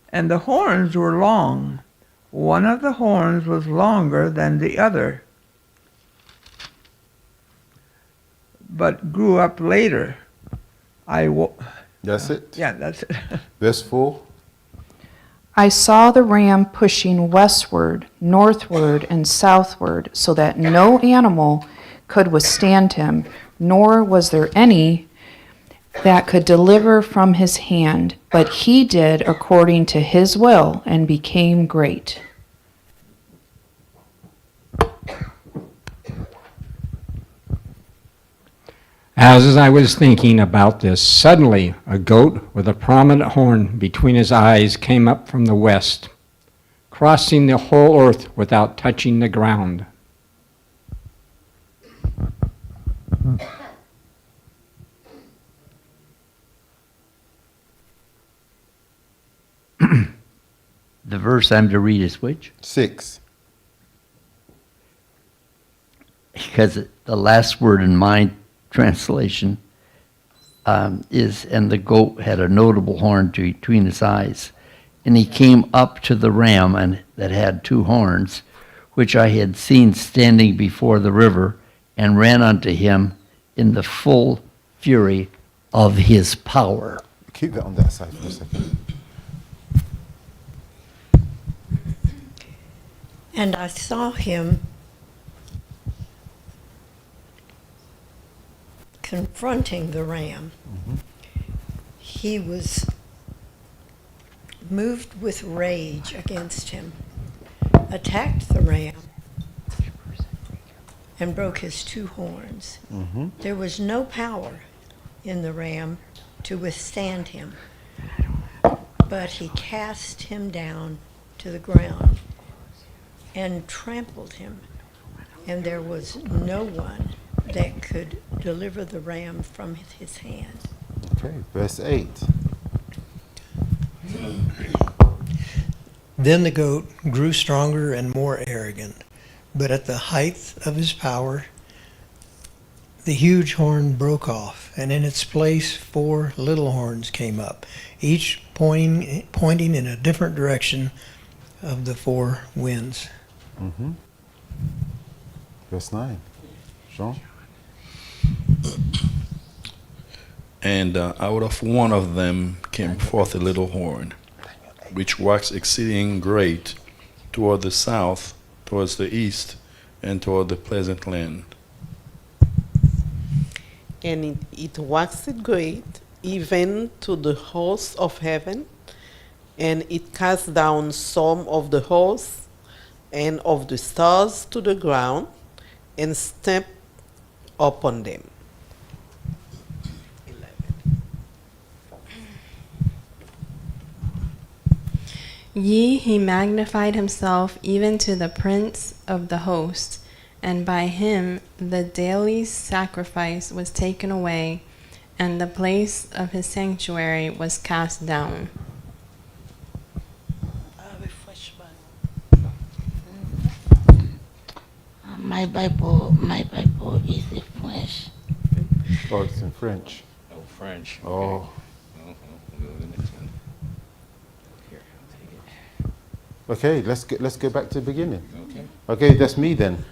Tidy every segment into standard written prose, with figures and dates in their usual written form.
And the horns were long. One of the horns was longer than the other, but grew up later. That's it? Yeah, that's it. Verse 4. I saw the ram pushing westward, northward, and southward, so that no animal could withstand him, nor was there any that could deliver from his hand. But he did according to his will and became great. As I was thinking about this, suddenly a goat with a prominent horn between his eyes came up from the west, crossing the whole earth without touching the ground. The verse I'm to read is which? 6. Because the last word in my translation is, and the goat had a notable horn between his eyes. And he came up to the ram and that had 2 horns, which I had seen standing before the river, and ran unto him in the full fury of his power. Keep that on that side for a second. And I saw him confronting the ram. He was moved with rage against him, attacked the ram, and broke his 2 horns. There was no power in the ram to withstand him, but he cast him down to the ground and trampled him, and there was no one that could deliver the ram from his hand. Okay, verse 8. Then the goat grew stronger and more arrogant, but at the height of his power, the huge horn broke off, and in its place 4 little horns came up, each pointing in a different direction of the 4 winds. Verse 9. Jean? And out of one of them came forth a little horn, which waxed exceeding great toward the south, towards the east, and toward the pleasant land. And it waxed great, even to the hosts of heaven, and it cast down some of the hosts and of the stars to the ground, and stamped upon them. 11. He magnified himself even to the prince of the host, and by him the daily sacrifice was taken away, and the place of his sanctuary was cast down. My Bible is in French. Oh, it's in French. Oh, French. Oh. We'll go to the next one. Here, I'll take it. Okay, let's go back to the beginning. Okay. Okay, that's me then.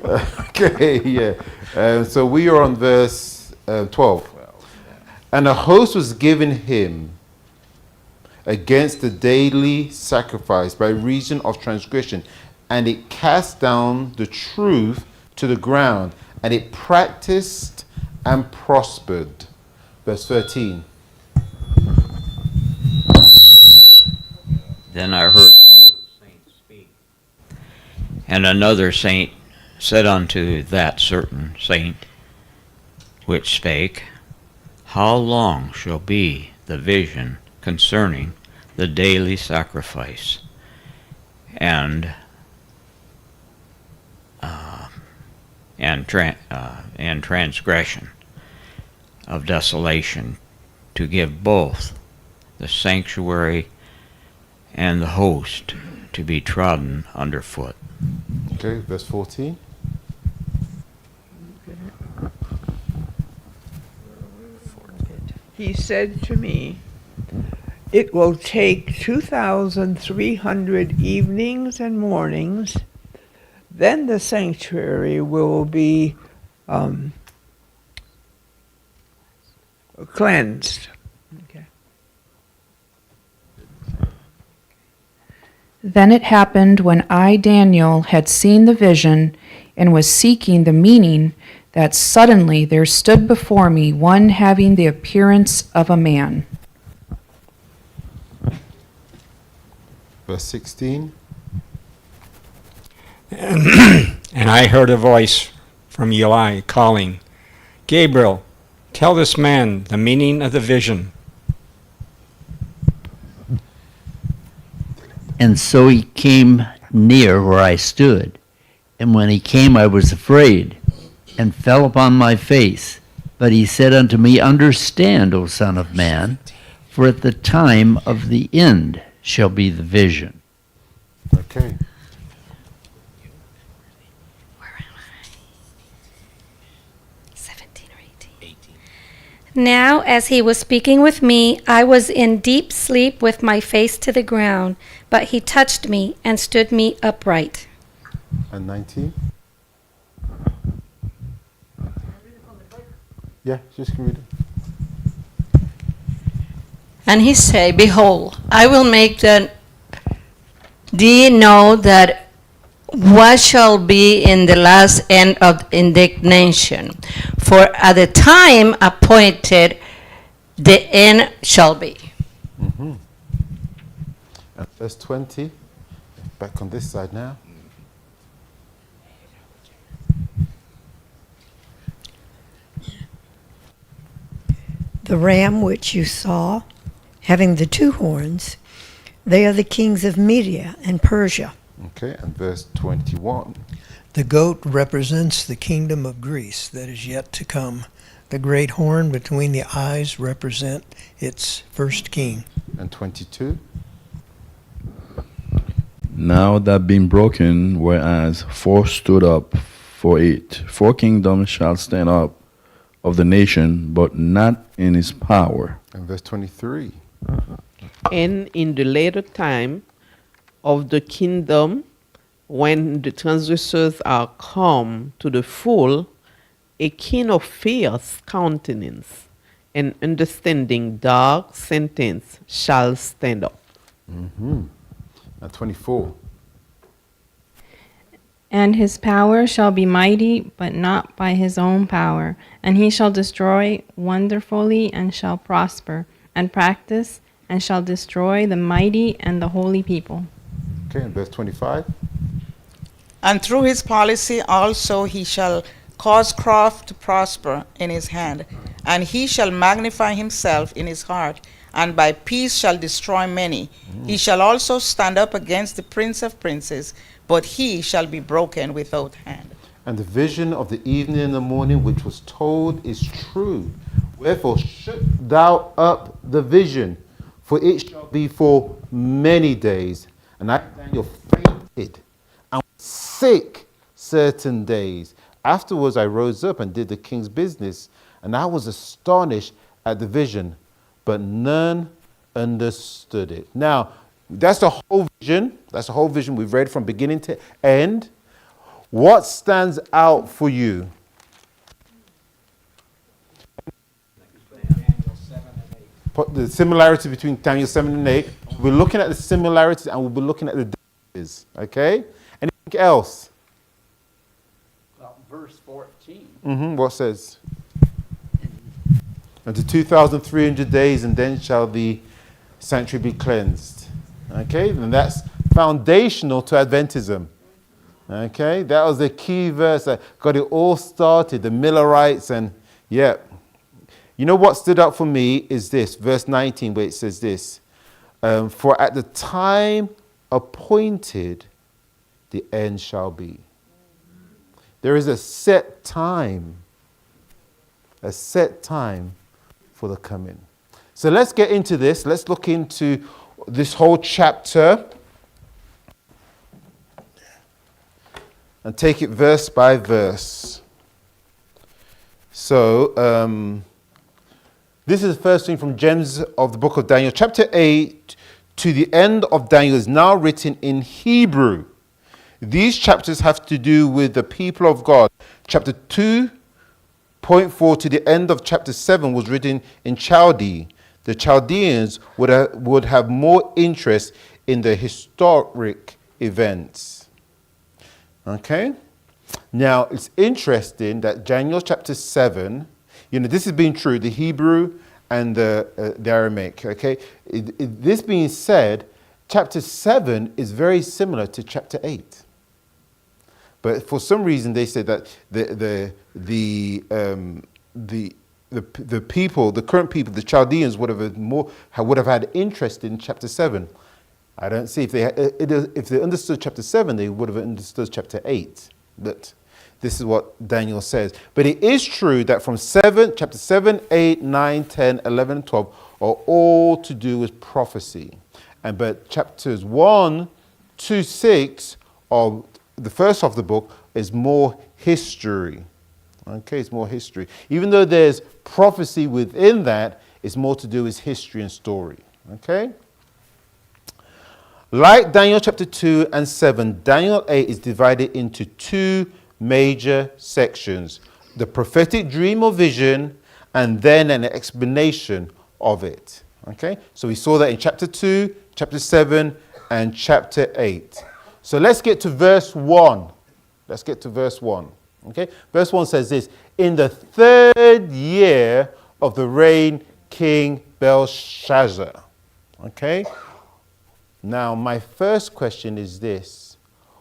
Okay, yeah. So we are on verse 12. And a host was given him against the daily sacrifice by reason of transgression, and it cast down the truth to the ground, and it practiced and prospered. Verse 13. Then I heard one of the saints speak. And another saint said unto that certain saint which spake, How long shall be the vision concerning the daily sacrifice and transgression of desolation, to give both the sanctuary and the host to be trodden underfoot? Okay, verse 14. He said to me, It will take 2,300 evenings and mornings. Then the sanctuary will be cleansed. Okay. Then it happened when I, Daniel, had seen the vision and was seeking the meaning, that suddenly there stood before me one having the appearance of a man. Verse 16. And I heard a voice from Eli calling, Gabriel, tell this man the meaning of the vision. And so he came near where I stood. And when he came, I was afraid, and fell upon my face. But he said unto me, Understand, O Son of Man, for at the time of the end shall be the vision. Okay. Now, as he was speaking with me, I was in deep sleep with my face to the ground, but he touched me and stood me upright. And 19. Yeah, just read it. And he said, Behold, I will make thee know that what shall be in the last end of indignation. For at the time appointed, the end shall be. Mm-hmm. And verse 20. Back on this side now. The ram which you saw, having the two horns, they are the kings of Media and Persia. Okay, and verse 21. The goat represents the kingdom of Greece that is yet to come. The great horn between the eyes represent its first king. And 22. Now that being broken, whereas four stood up for it, four kingdoms shall stand up of the nation, but not in his power. And verse 23. And in the later time of the kingdom, when the transgressors are come to the full, a king of fierce countenance and understanding dark sentence shall stand up. Mm-hmm. And 24. And his power shall be mighty, but not by his own power. And he shall destroy wonderfully, and shall prosper, and practice, and shall destroy the mighty and the holy people. Okay, and verse 25. And through his policy also he shall cause craft to prosper in his hand, and he shall magnify himself in his heart, and by peace shall destroy many. He shall also stand up against the prince of princes, but he shall be broken without hand. And the vision of the evening and the morning which was told is true. Wherefore shut thou up the vision, for it shall be for many days. And I, Daniel, fainted and was sick certain days. Afterwards I rose up and did the king's business, and I was astonished at the vision, but none understood it. Now, that's the whole vision. That's the whole vision we've read from beginning to end. What stands out for you? Put the similarity between Daniel 7 and 8. We're looking at the similarities and we'll be looking at the differences. Okay? Anything else? Verse 14. What says? Unto 2,300 days, and then shall the sanctuary be cleansed. Okay? And that's foundational to Adventism. Okay? That was the key verse that got it all started, the Millerites, and yeah. You know what stood out for me is this, verse 19, where it says this. For at the time appointed, the end shall be. There is a set time for the coming. So let's get into this. Let's look into this whole chapter and take it verse by verse. So, This is the first thing from Gems of the book of Daniel. Chapter 8 to the end of Daniel is now written in Hebrew. These chapters have to do with the people of God. Chapter 2.4 to the end of chapter 7 was written in Chaldee. The Chaldeans would have more interest in the historic events. Okay? Now, it's interesting that Daniel chapter 7, this has been true, the Hebrew and the Aramaic, okay? This being said, chapter 7 is very similar to chapter 8. But for some reason, they said that the people, the current people, the Chaldeans would have had interest in chapter 7. I don't see if they understood chapter 7, they would have understood chapter 8. But this is what Daniel says. But it is true that from chapter 7, 8, 9, 10, 11, and 12 are all to do with prophecy. But chapters 1 to 6 of the first of the book is more history. Okay, it's more history. Even though there's prophecy within that, it's more to do with history and story. Okay? Like Daniel chapter 2 and 7, Daniel 8 is divided into two major sections. The prophetic dream or vision, and then an explanation of it. Okay? So we saw that in chapter 2, chapter 7, and chapter 8. So let's get to verse 1. Let's get to verse 1. Okay? Verse 1 says this: in the 3rd year of the reign King Belshazzar. Okay? Now, my first question is this: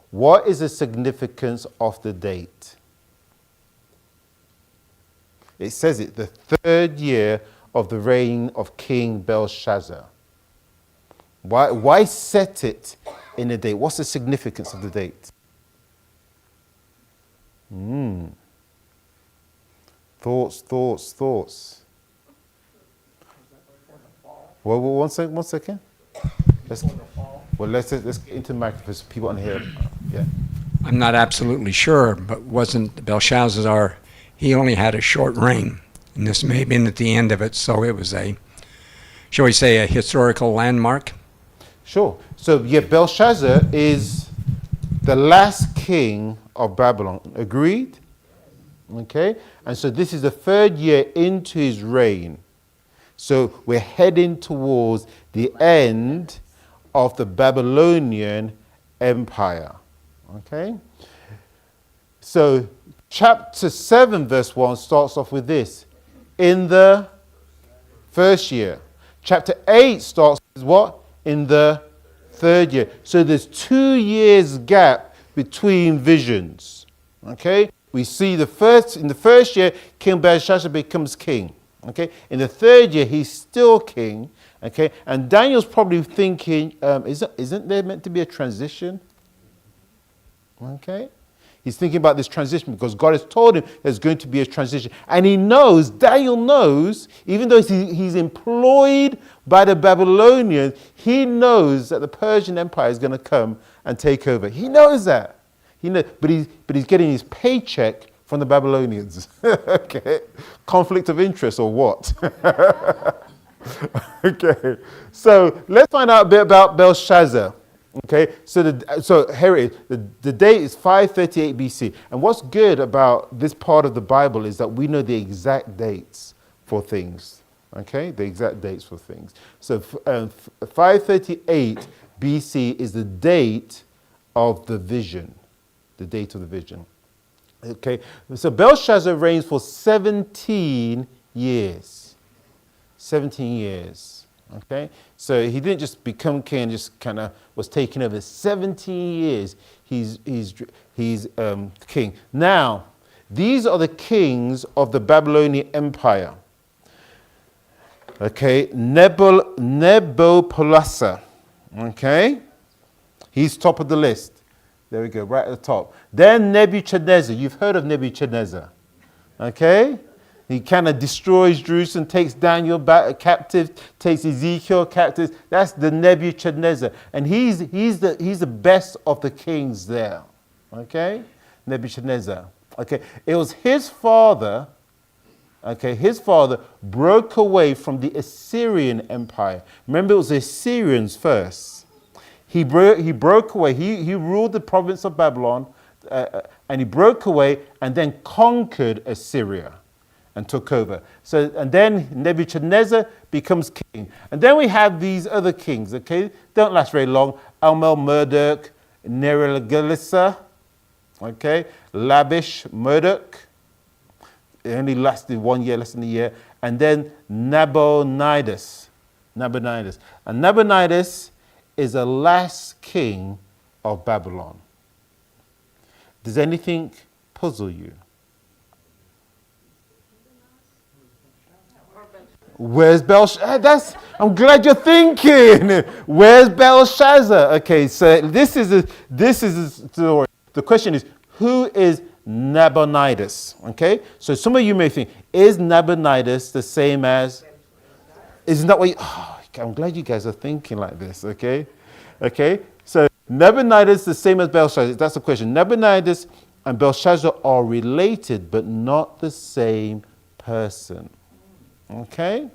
what is the significance of the date? It says it, the 3rd year of the reign of King Belshazzar. Why set it in a date? What's the significance of the date? Thoughts. Well, one second. Let's get into the microphone so people on here. Yeah. I'm not absolutely sure, but wasn't Belshazzar, he only had a short reign, and this may have been at the end of it, so it was shall we say, a historical landmark? Sure. So, yeah, Belshazzar is the last king of Babylon. Agreed? Okay? And so this is the 3rd year into his reign. So we're heading towards the end of the Babylonian Empire. Okay? So chapter 7 verse 1 starts off with this: in the 1st year. Chapter 8 starts with what? In the 3rd year. So there's 2 years gap between visions. Okay? We see in the 1st year, King Belshazzar becomes king. Okay? In the 3rd year, he's still king. Okay? And Daniel's probably thinking, isn't there meant to be a transition? Okay? He's thinking about this transition because God has told him there's going to be a transition. And he knows, Daniel knows, even though he's employed by the Babylonians, he knows that the Persian Empire is going to come and take over. He knows that. But he's getting his paycheck from the Babylonians. Okay? Conflict of interest or what? Okay. So let's find out a bit about Belshazzar. Okay, so here it is. The date is 538 BC. And what's good about this part of the Bible is that we know the exact dates for things. Okay, the exact dates for things. So 538 BC is the date of the vision. The date of the vision. Okay, so Belshazzar reigns for 17 years. 17 years. Okay, so he didn't just become king and just kind of was taking over. 17 years he's king. Now, these are the kings of the Babylonian Empire. Okay, Nabopolassar. Okay, he's top of the list. There we go, right at the top. Then Nebuchadnezzar. You've heard of Nebuchadnezzar. Okay. He kind of destroys Jerusalem, takes Daniel back captive, takes Ezekiel captive. That's the Nebuchadnezzar. And he's the best of the kings there. Okay? Nebuchadnezzar. Okay? It was his father okay, his father broke away from the Assyrian Empire. Remember, it was the Assyrians first. He broke away. He ruled the province of Babylon, and he broke away and then conquered Assyria and took over. So, and then Nebuchadnezzar becomes king. And then we have these other kings, okay? Don't last very long. Marduk, Nerigalissa, okay? Labish, Marduk. It only lasted 1 year, less than a year. And then Nabonidus. And Nabonidus is the last king of Babylon. Does anything puzzle you? Where's Belshazzar? I'm glad you're thinking. Where's Belshazzar? Okay, so this is the story. The question is, who is Nabonidus? Okay, so some of you may think, is Nabonidus the same as? Isn't that what? I'm glad you guys are thinking like this. Okay, so Nabonidus the same as Belshazzar. That's the question. Nabonidus and Belshazzar are related, but not the same person. Okay.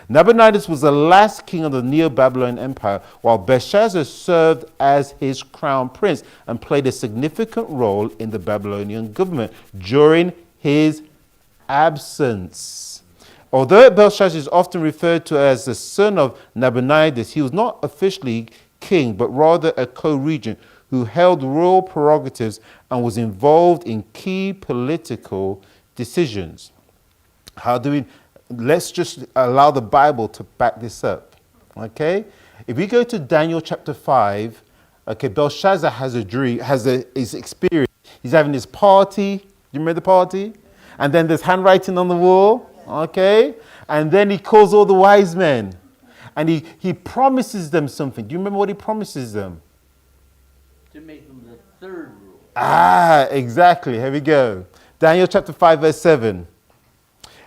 Nabonidus was the last king of the Neo-Babylonian Empire, while Belshazzar served as his crown prince and played a significant role in the Babylonian government during his absence. Although Belshazzar is often referred to as the son of Nabonidus, he was not officially king, but rather a co-regent who held royal prerogatives and was involved in key political decisions. Let's just allow the Bible to back this up, okay? If we go to Daniel chapter 5, okay, Belshazzar has a dream, his experience. He's having his party. You remember the party? And then there's handwriting on the wall, okay? And then he calls all the wise men. And he promises them something. Do you remember what he promises them? To make them the third ruler. Exactly. Here we go. Daniel chapter 5, verse 7.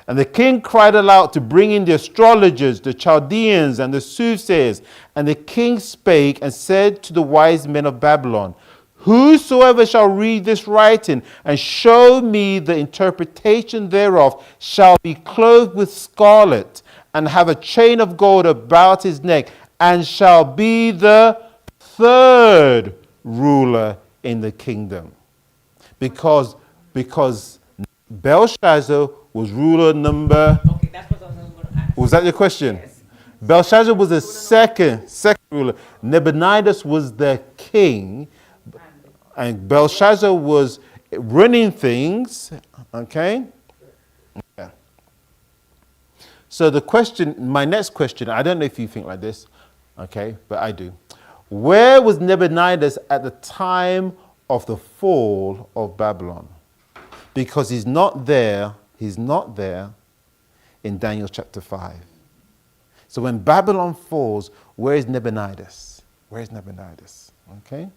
And the king cried aloud to bring in the astrologers, the Chaldeans, and the soothsayers. And the king spake and said to the wise men of Babylon, whosoever shall read this writing and show me the interpretation thereof shall be clothed with scarlet and have a chain of gold about his neck and shall be the third ruler in the kingdom. Because Belshazzar was ruler number... Okay, that's what I was going to ask. Was that your question? Yes. Belshazzar was the second ruler. Nabonidus was the king. And Belshazzar was running things. Okay? Yeah. So the question, my next question, I don't know if you think like this. Okay, but I do. Where was Nabonidus at the time of the fall of Babylon? Because he's not there in Daniel chapter 5. So when Babylon falls, where is Nabonidus? Okay?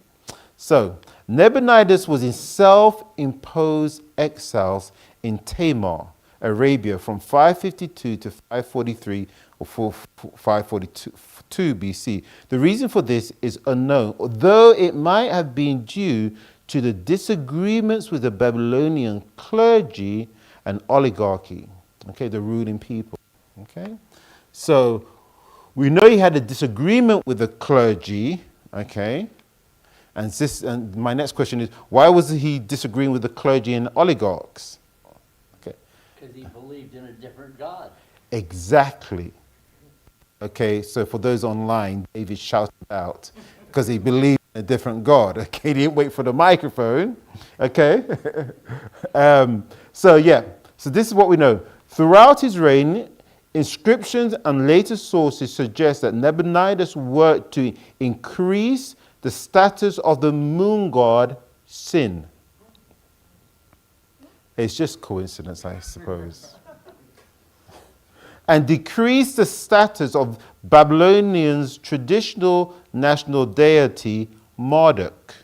So Nabonidus was in self-imposed exiles in Tamar, Arabia, from 552 to 543 or 542 BC. The reason for this is unknown, although it might have been due to the disagreements with the Babylonian clergy and oligarchy, okay, the ruling people, okay? So we know he had a disagreement with the clergy, okay? And my next question is, why was he disagreeing with the clergy and oligarchs? Okay. Because he believed in a different God. Exactly. Okay, so for those online, David shouted out because he believed in a different God. Okay, he didn't wait for the microphone. Okay. So this is what we know. Throughout his reign, inscriptions and later sources suggest that Nabonidus worked to increase the status of the moon god Sin. It's just coincidence, I suppose. And decrease the status of Babylonians' traditional national deity, Marduk.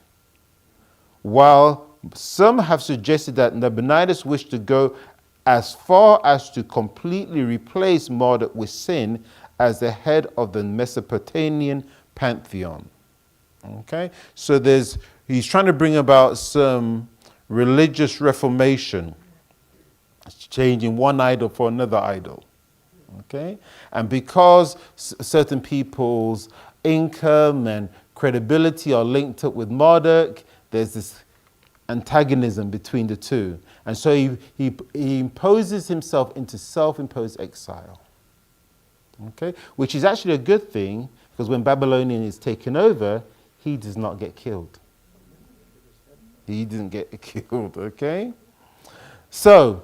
While some have suggested that Nabonidus wished to go as far as to completely replace Marduk with Sin as the head of the Mesopotamian pantheon. Okay, so he's trying to bring about some religious reformation. changing one idol for another idol. Okay? And because certain people's income and credibility are linked up with Marduk, there's this antagonism between the two. And so he imposes himself into self-imposed exile. Okay? Which is actually a good thing, because when Babylonian is taken over, he does not get killed. He didn't get killed, okay? So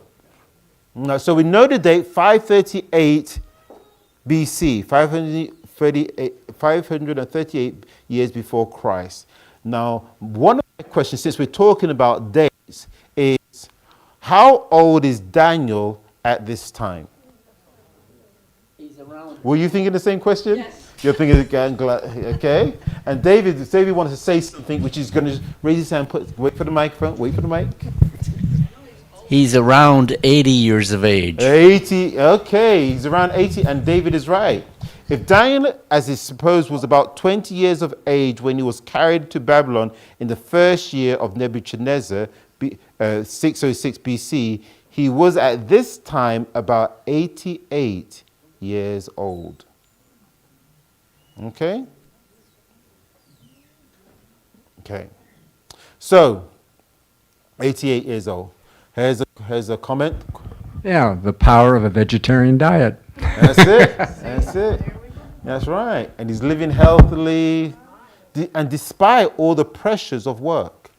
we know the date, 538 BC, 538 years before Christ. Now, one of the questions, since we're talking about dates, is how old is Daniel at this time? He's around. Were you thinking the same question? Yes. You're thinking, okay. And David wanted to say something, which is going to raise his hand, wait for the microphone, wait for the mic. He's around 80 years of age. 80, okay, he's around 80, and David is right. If Daniel, as is supposed, was about 20 years of age when he was carried to Babylon in the first year of Nebuchadnezzar, 606 BC, he was at this time about 88 years old. Okay? Okay. So, 88 years old. Here's a comment. Yeah, the power of a vegetarian diet. That's it. That's it. That's right. And he's living healthily. And despite all the pressures of work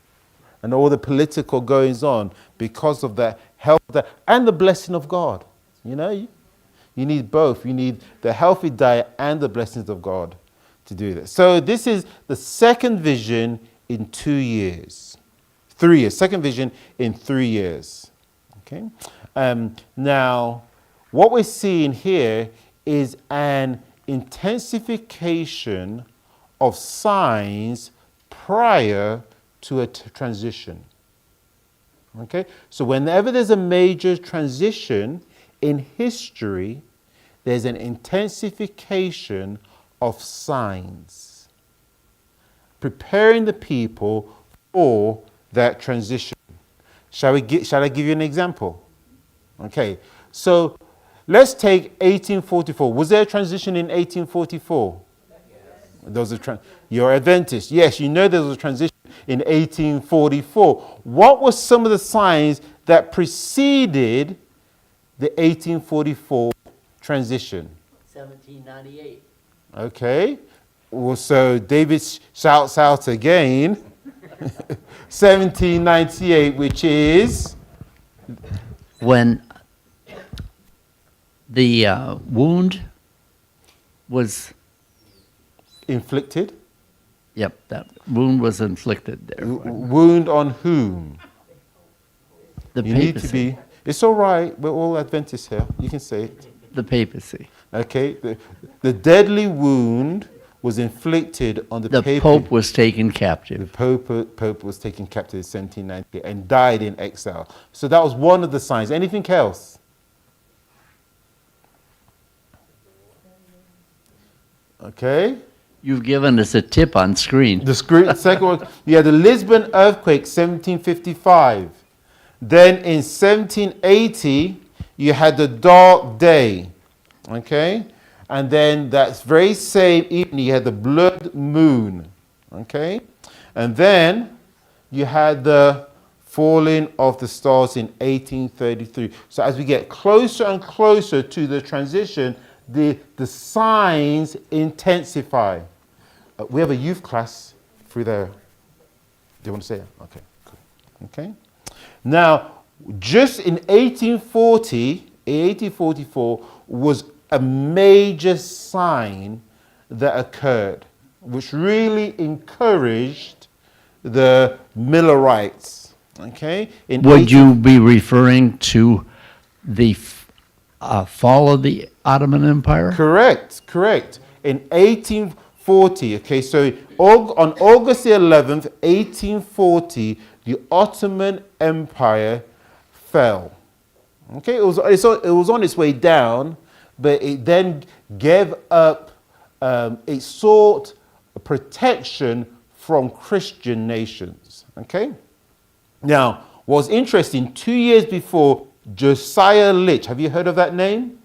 and all the political goings on, because of the health and the blessing of God. You know, you need both. You need the healthy diet and the blessings of God to do this. So this is the second vision in 2 years. 3 years. Second vision in 3 years. Okay. Now, what we're seeing here is an intensification of signs prior to a transition. Okay? So whenever there's a major transition in history, there's an intensification of signs, preparing the people for that transition. Shall I give you an example? Okay, so let's take 1844. Was there a transition in 1844? There was you're Adventist. Yes, you know there was a transition in 1844. What were some of the signs that preceded the 1844 transition? 1798. Okay. Well, so David shouts out again. 1798, which is? When the wound was inflicted? Yep, that wound was inflicted there. Wound on whom? The you papacy. Need to be. It's all right. We're all Adventists here. You can say it. The papacy. Okay. The deadly wound was inflicted on the papacy. The Pope was taken captive. The Pope was taken captive in 1790 and died in exile. So that was one of the signs. Anything else? Okay. You've given us a tip on screen. The second one, you had the Lisbon earthquake, 1755. Then in 1780, you had the dark day. Okay? And then that very same evening, you had the blood moon. Okay? And then you had the falling of the stars in 1833. So as we get closer and closer to the transition, the signs intensify. We have a youth class through there. Do you want to say it? Okay, cool. Okay. Now, just in 1844 was a major sign that occurred, which really encouraged the Millerites. Okay. Would you be referring to the fall of the Ottoman Empire? Correct. In 1840, okay, so on August the 11th, 1840, the Ottoman Empire fell. Okay, it was on its way down, but it then gave up, it sought protection from Christian nations. Okay? Now, what's interesting, 2 years before Josiah Litch. Have you heard of that name?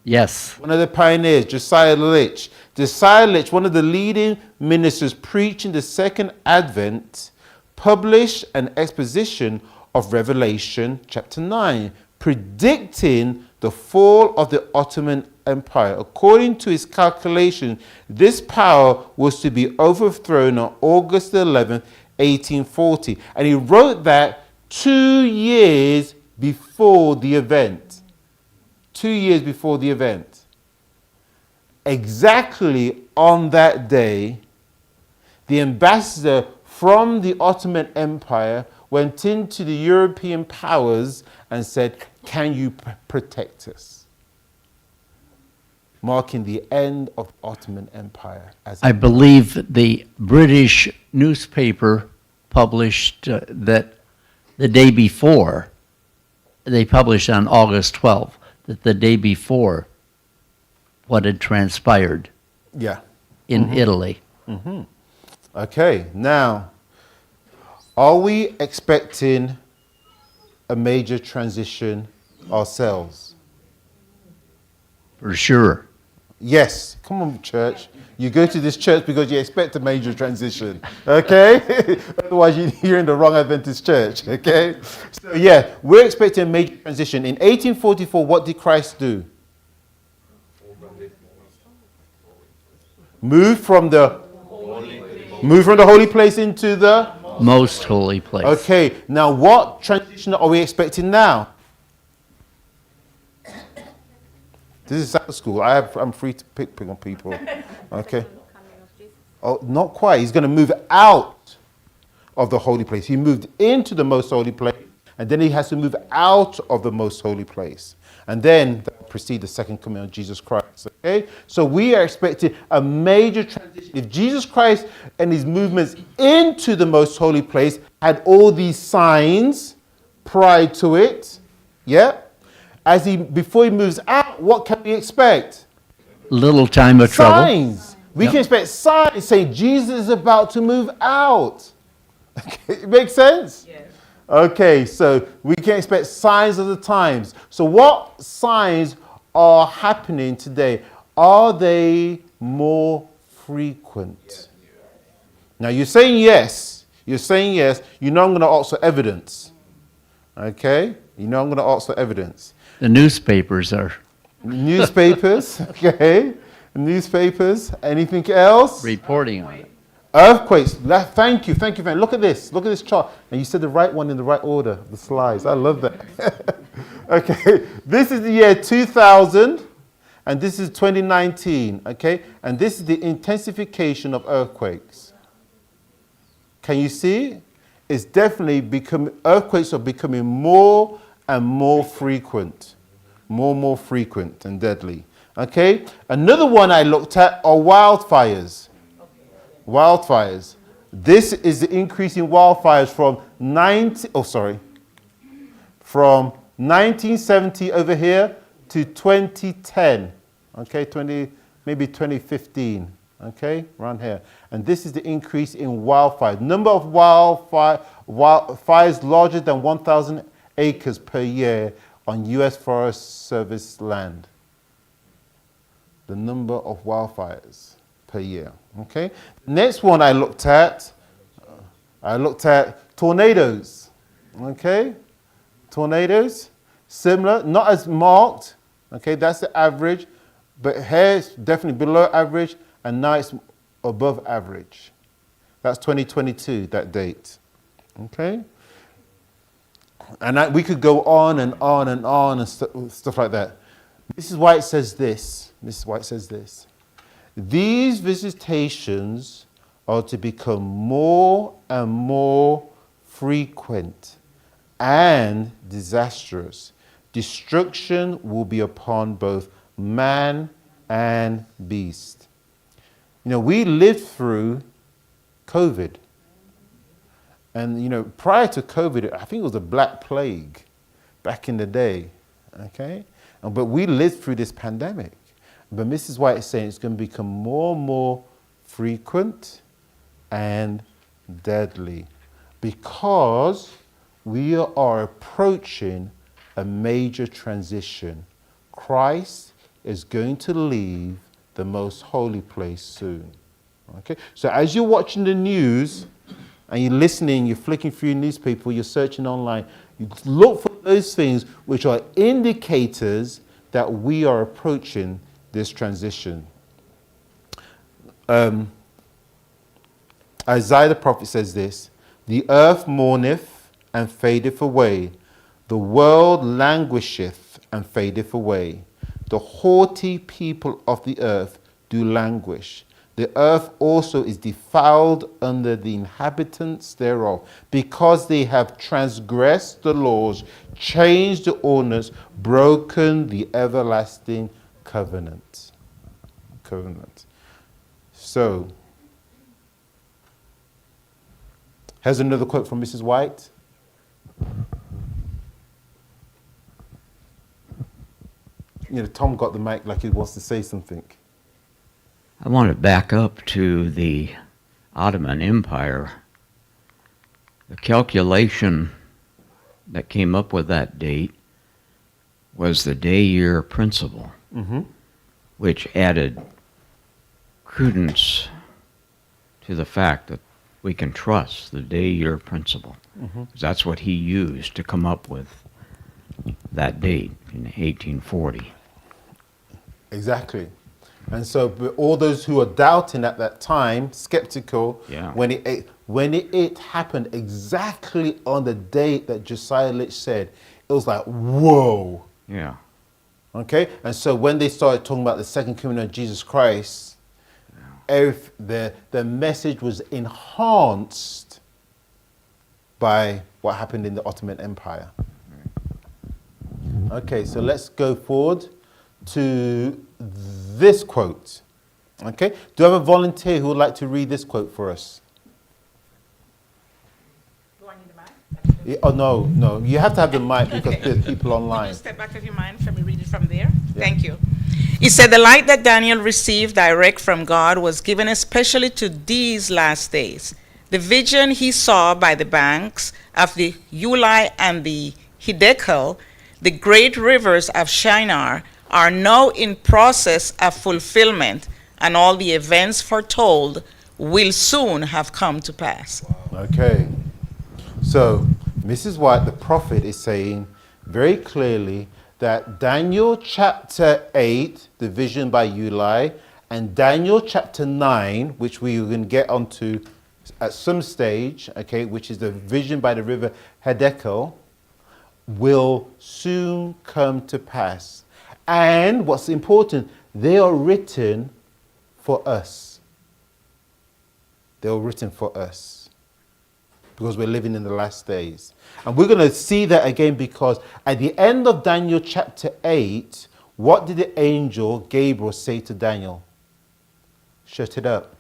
Yes. One of the pioneers, Josiah Litch. Josiah Litch, one of the leading ministers preaching the second advent, published an exposition of Revelation chapter 9, predicting the fall of the Ottoman Empire. According to his calculation, this power was to be overthrown on August 11th, 1840. And he wrote that 2 years before the event. 2 years before the event. Exactly on that day, the ambassador from the Ottoman Empire went into the European powers and said, "Can you protect us?" Marking the end of the Ottoman Empire. I believe the British newspaper published that the day before, they published on August 12th, that the day before what had transpired in Italy. Okay, now, are we expecting a major transition ourselves? For sure. Yes. Come on, church. You go to this church because you expect a major transition. Okay? Otherwise, you're in the wrong Adventist church. Okay? So, yeah, we're expecting a major transition. In 1844, what did Christ do? Move from the holy place into the most holy place. Okay, now what transition are we expecting now? This is Sabbath School. I'm free to pick on people. Okay. Oh, not quite. He's going to move out of the holy place. He moved into the most holy place, and then he has to move out of the most holy place. And then that will precede the second coming of Jesus Christ. Okay? So we are expecting a major transition. If Jesus Christ and his movements into the most holy place had all these signs prior to it, before he moves out, what can we expect? Little time of trouble. Signs. We can expect signs saying Jesus is about to move out. Okay, it makes sense? Yes. Okay, so we can expect signs of the times. So what signs are happening today? Are they more frequent? Now you're saying yes. You're saying yes. You know I'm going to ask for evidence. Okay? You know I'm going to ask for evidence. The newspapers are. Newspapers, okay. Newspapers. Anything else? Reporting on it. Earthquakes. Thank you. Look at this. Look at this chart. And you said the right one in the right order, the slides. I love that. Okay. This is the year 2000, and this is 2019, okay? And this is the intensification of earthquakes. Can you see? It's definitely earthquakes are becoming more and more frequent. More frequent and deadly. Okay? Another one I looked at are wildfires. Wildfires. This is the increase in wildfires from 1970 over here to 2010. Okay, maybe 2015. Okay, around here. And this is the increase in wildfires. Number of fires larger than 1,000 acres per year on U.S. Forest Service land. The number of wildfires per year. Okay. Next one I looked at tornadoes. Okay. Tornadoes, similar, not as marked. Okay, that's the average, but here it's definitely below average, and now it's above average. That's 2022, that date. Okay. And we could go on and on and on and stuff like that. This is why it says this. These visitations are to become more and more frequent and disastrous. Destruction will be upon both man and beast. You know, we lived through COVID. And, you know, prior to COVID, I think it was the Black Plague back in the day, okay? But we lived through this pandemic. But Mrs. White is saying it's going to become more and more frequent and deadly because we are approaching a major transition. Christ is going to leave the most holy place soon. Okay? So as you're watching the news and you're listening, you're flicking through your newspaper, you're searching online, you look for those things which are indicators that we are approaching this transition. Isaiah the prophet says this, "The earth mourneth and fadeth away. The world languisheth and fadeth away. The haughty people of the earth do languish. The earth also is defiled under the inhabitants thereof, because they have transgressed the laws, changed the ordinance, broken the everlasting covenant." So, here's another quote from Mrs. White. Tom got the mic like he wants to say something. I want to back up to the Ottoman Empire. The calculation that came up with that date was the day-year principle, which added credence to the fact that we can trust the day-year principle. That's what he used to come up with that date in 1840. Exactly. And so all those who are doubting at that time, skeptical, when it happened exactly on the date that Josiah Litch said, it was like, whoa. Yeah. Okay? And so when they started talking about the second coming of Jesus Christ, the message was enhanced by what happened in the Ottoman Empire. Okay, so let's go forward to this quote. Okay, do I have a volunteer who would like to read this quote for us? Do I need the mic? Oh, no, you have to have the mic because there's people online. Could you step back of your mind? Let me read it from there. Yeah. Thank you. It said, "The light that Daniel received direct from God was given especially to these last days. The vision he saw by the banks of the Ulai and the Hiddekel, the great rivers of Shinar, are now in process of fulfillment, and all the events foretold will soon have come to pass." Okay. So, Mrs. White, the prophet, is saying very clearly that Daniel chapter 8, the vision by Ulai, and Daniel chapter 9, which we can get onto at some stage, okay, which is the vision by the river Hiddekel, will soon come to pass. And what's important, they are written for us. They are written for us because we're living in the last days. And we're going to see that again because at the end of Daniel chapter 8, what did the angel Gabriel say to Daniel? Shut it up.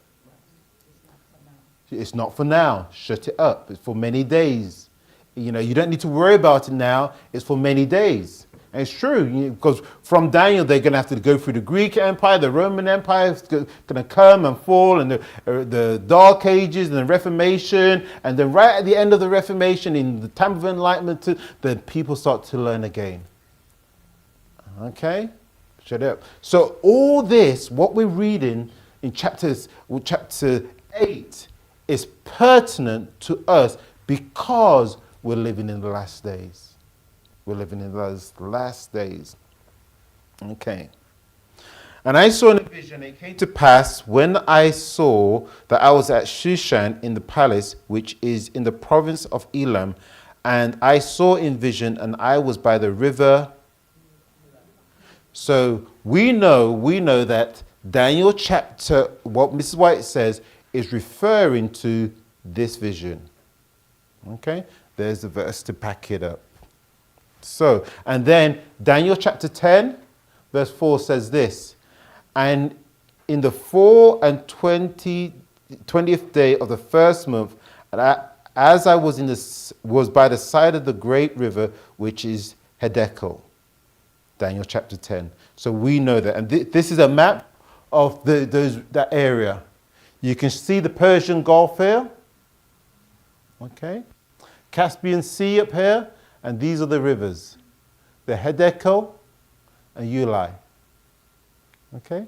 It's not for now. Shut it up. It's for many days. You don't need to worry about it now. It's for many days. And it's true, because from Daniel, they're going to have to go through the Greek Empire, the Roman Empire is going to come and fall, and the Dark Ages, and the Reformation, and then right at the end of the Reformation, in the time of Enlightenment, the people start to learn again. Okay? Shut up. So all this, what we're reading in chapter 8, is pertinent to us because we're living in the last days. We're living in those last days. Okay. "And I saw in a vision, it came to pass when I saw that I was at Shushan in the palace, which is in the province of Elam, and I saw in vision, and I was by the river." So we know that Daniel chapter, what Mrs. White says, is referring to this vision. Okay? There's the verse to back it up. So, and then Daniel chapter 10, verse 4 says this, "And in the 20th day of the first month, as I was by the side of the great river, which is Hiddekel." Daniel chapter 10. So we know that. And this is a map of that area. You can see the Persian Gulf here. Okay. Caspian Sea up here. And these are the rivers. the Hiddekel, and Ulai. Okay?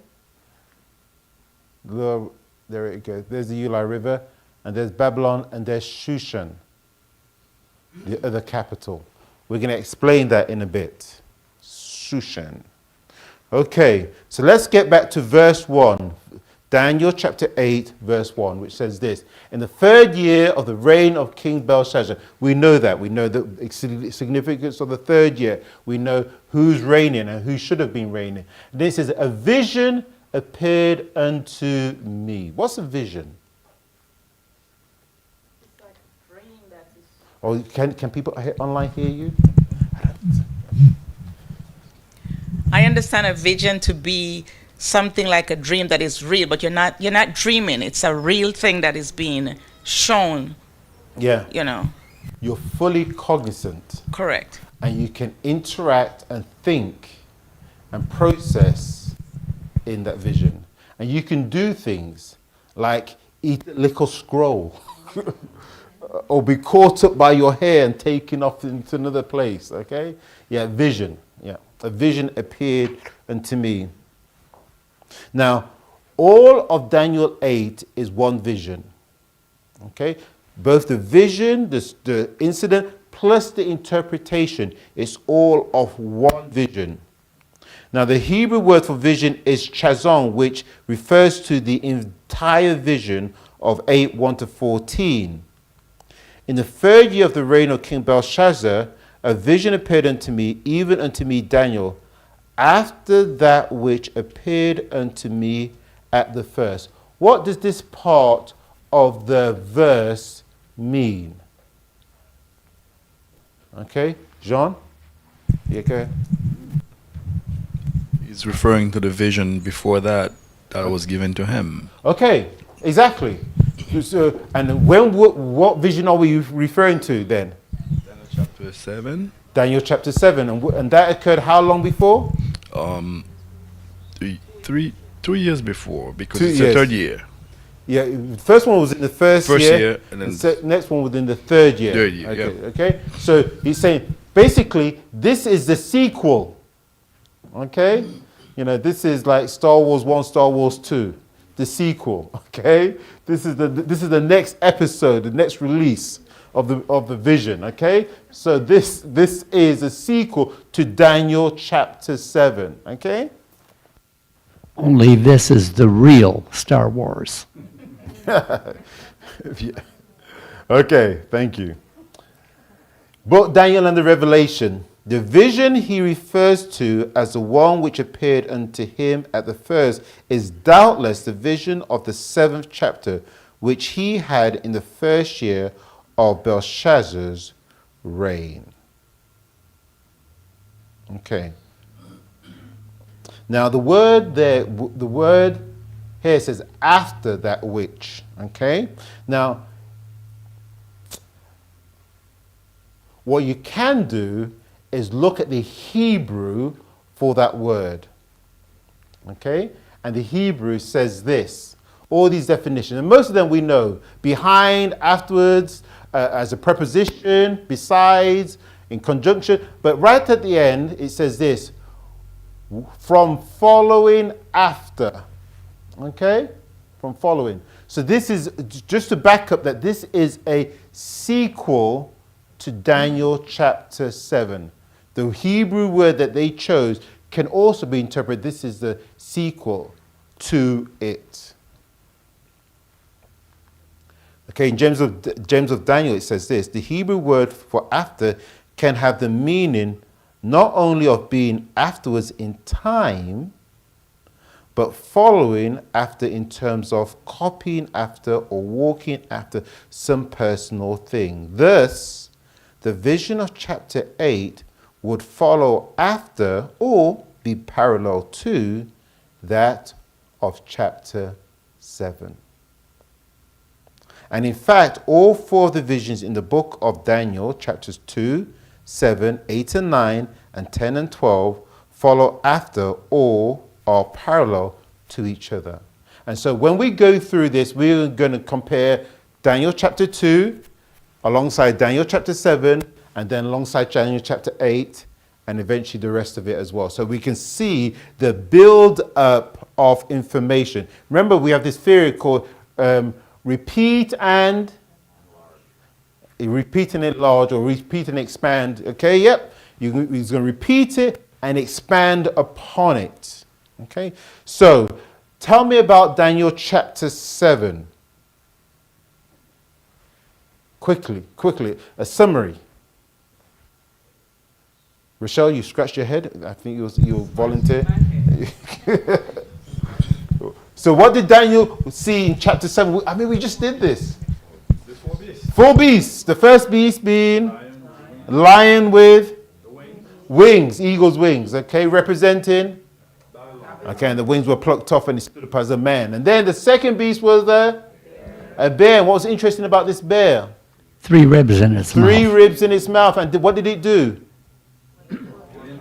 There it goes. There's the Ulai River, and there's Babylon, and there's Shushan, the other capital. We're going to explain that in a bit. Shushan. Okay, so let's get back to verse 1. Daniel chapter 8, verse 1, which says this. In the 3rd year of the reign of King Belshazzar. We know that. We know the significance of the 3rd year. We know who's reigning and who should have been reigning. This is a vision appeared unto me. What's a vision? It's like a dream that is... Or can people online hear you? I understand a vision to be something like a dream that is real, but you're not dreaming. It's a real thing that is being shown. Yeah. You know. You're fully cognizant. Correct. And you can interact and think and process in that vision. And you can do things like eat a little scroll or be caught up by your hair and taken off into another place. Okay? Yeah, vision. Yeah. A vision appeared unto me. Now, all of Daniel 8 is one vision. Okay? Both the vision, the incident, plus the interpretation is all of one vision. Now, the Hebrew word for vision is chazon, which refers to the entire vision of 8:1-14. In the 3rd year of the reign of King Belshazzar, a vision appeared unto me, even unto me, Daniel, after that which appeared unto me at the first. What does this part of the verse mean? Okay, Jean? Yeah, go ahead. He's referring to the vision before that was given to him. Okay, exactly. So, and what vision are we referring to then? Daniel chapter 7. Daniel chapter 7. And that occurred how long before? 3 years before, because 2 it's years. the 3rd year. Yeah, the first one was in the first year, and then the next one was in the 3rd year. 3rd year, okay, yeah. okay. So he's saying, basically, this is the sequel. Okay? You know, this is like Star Wars 1, Star Wars 2. The sequel, okay? This is the next episode, the next release of the vision, okay? So this is a sequel to Daniel chapter 7, okay? Only this is the real Star Wars. Yeah. Okay, thank you. Both Daniel and the Revelation, the vision he refers to as the one which appeared unto him at the first is doubtless the vision of the 7th chapter, which he had in the 1st year of Belshazzar's reign. Okay. Now the word here says after that which. Okay. Now, what you can do is look at the Hebrew for that word. Okay? And the Hebrew says this. All these definitions, and most of them we know. Behind, afterwards, as a preposition, besides, in conjunction. But right at the end, it says this. From following after. Okay? From following. So this is, just to back up that this is a sequel to Daniel chapter 7. The Hebrew word that they chose can also be interpreted, this is the sequel to it. Okay, in James of Daniel it says this, the Hebrew word for after can have the meaning not only of being afterwards in time, but following after in terms of copying after or walking after some personal thing. Thus, the vision of chapter 8 would follow after or be parallel to that of chapter 7. And in fact, all 4 of the visions in the book of Daniel, chapters 2, 7, 8 and 9, and 10 and 12, follow after or are parallel to each other. And so when we go through this, we're going to compare Daniel chapter 2 alongside Daniel chapter 7, and then alongside Daniel chapter 8, and eventually the rest of it as well. So we can see the build up of information. Remember, we have this theory called repeat and enlarge, or repeat and expand. Okay, yep. He's going to repeat it and expand upon it. Okay, so tell me about Daniel chapter 7. Quickly, a summary. Rochelle, you scratched your head. I think you'll volunteer. So what did Daniel see in chapter 7? I mean, we just did this. The 4 beasts. 4 beasts. The first beast being lion with wings, eagle's wings, okay, representing. Okay, and the wings were plucked off and he stood up as a man. And then the second beast was a bear. And what was interesting about this bear? 3 ribs in its mouth. 3 ribs in its mouth. And what did it do?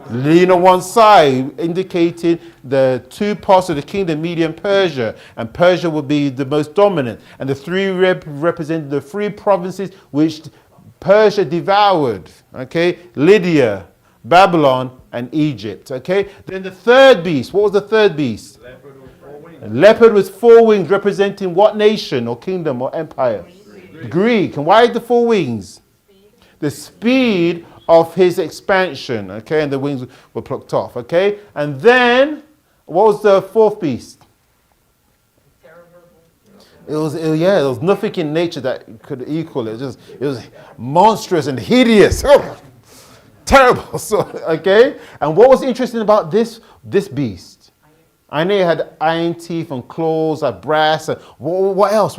Lean on one side, indicating the 2 parts of the kingdom, Media and Persia. And Persia would be the most dominant. And the 3 ribs represent the 3 provinces which Persia devoured. Okay, Lydia, Babylon, and Egypt. Okay, then the third beast. What was the third beast? Leopard with 4 wings. A leopard with 4 wings, representing what nation or kingdom or empire? Greek. And why the 4 wings? The speed of his expansion. Okay, and the wings were plucked off. Okay, and then what was the 4th beast? There was nothing in nature that could equal it. It was monstrous and hideous. Oh, terrible. So, okay, and what was interesting about this beast? I know it had iron teeth and claws, and brass. And what else?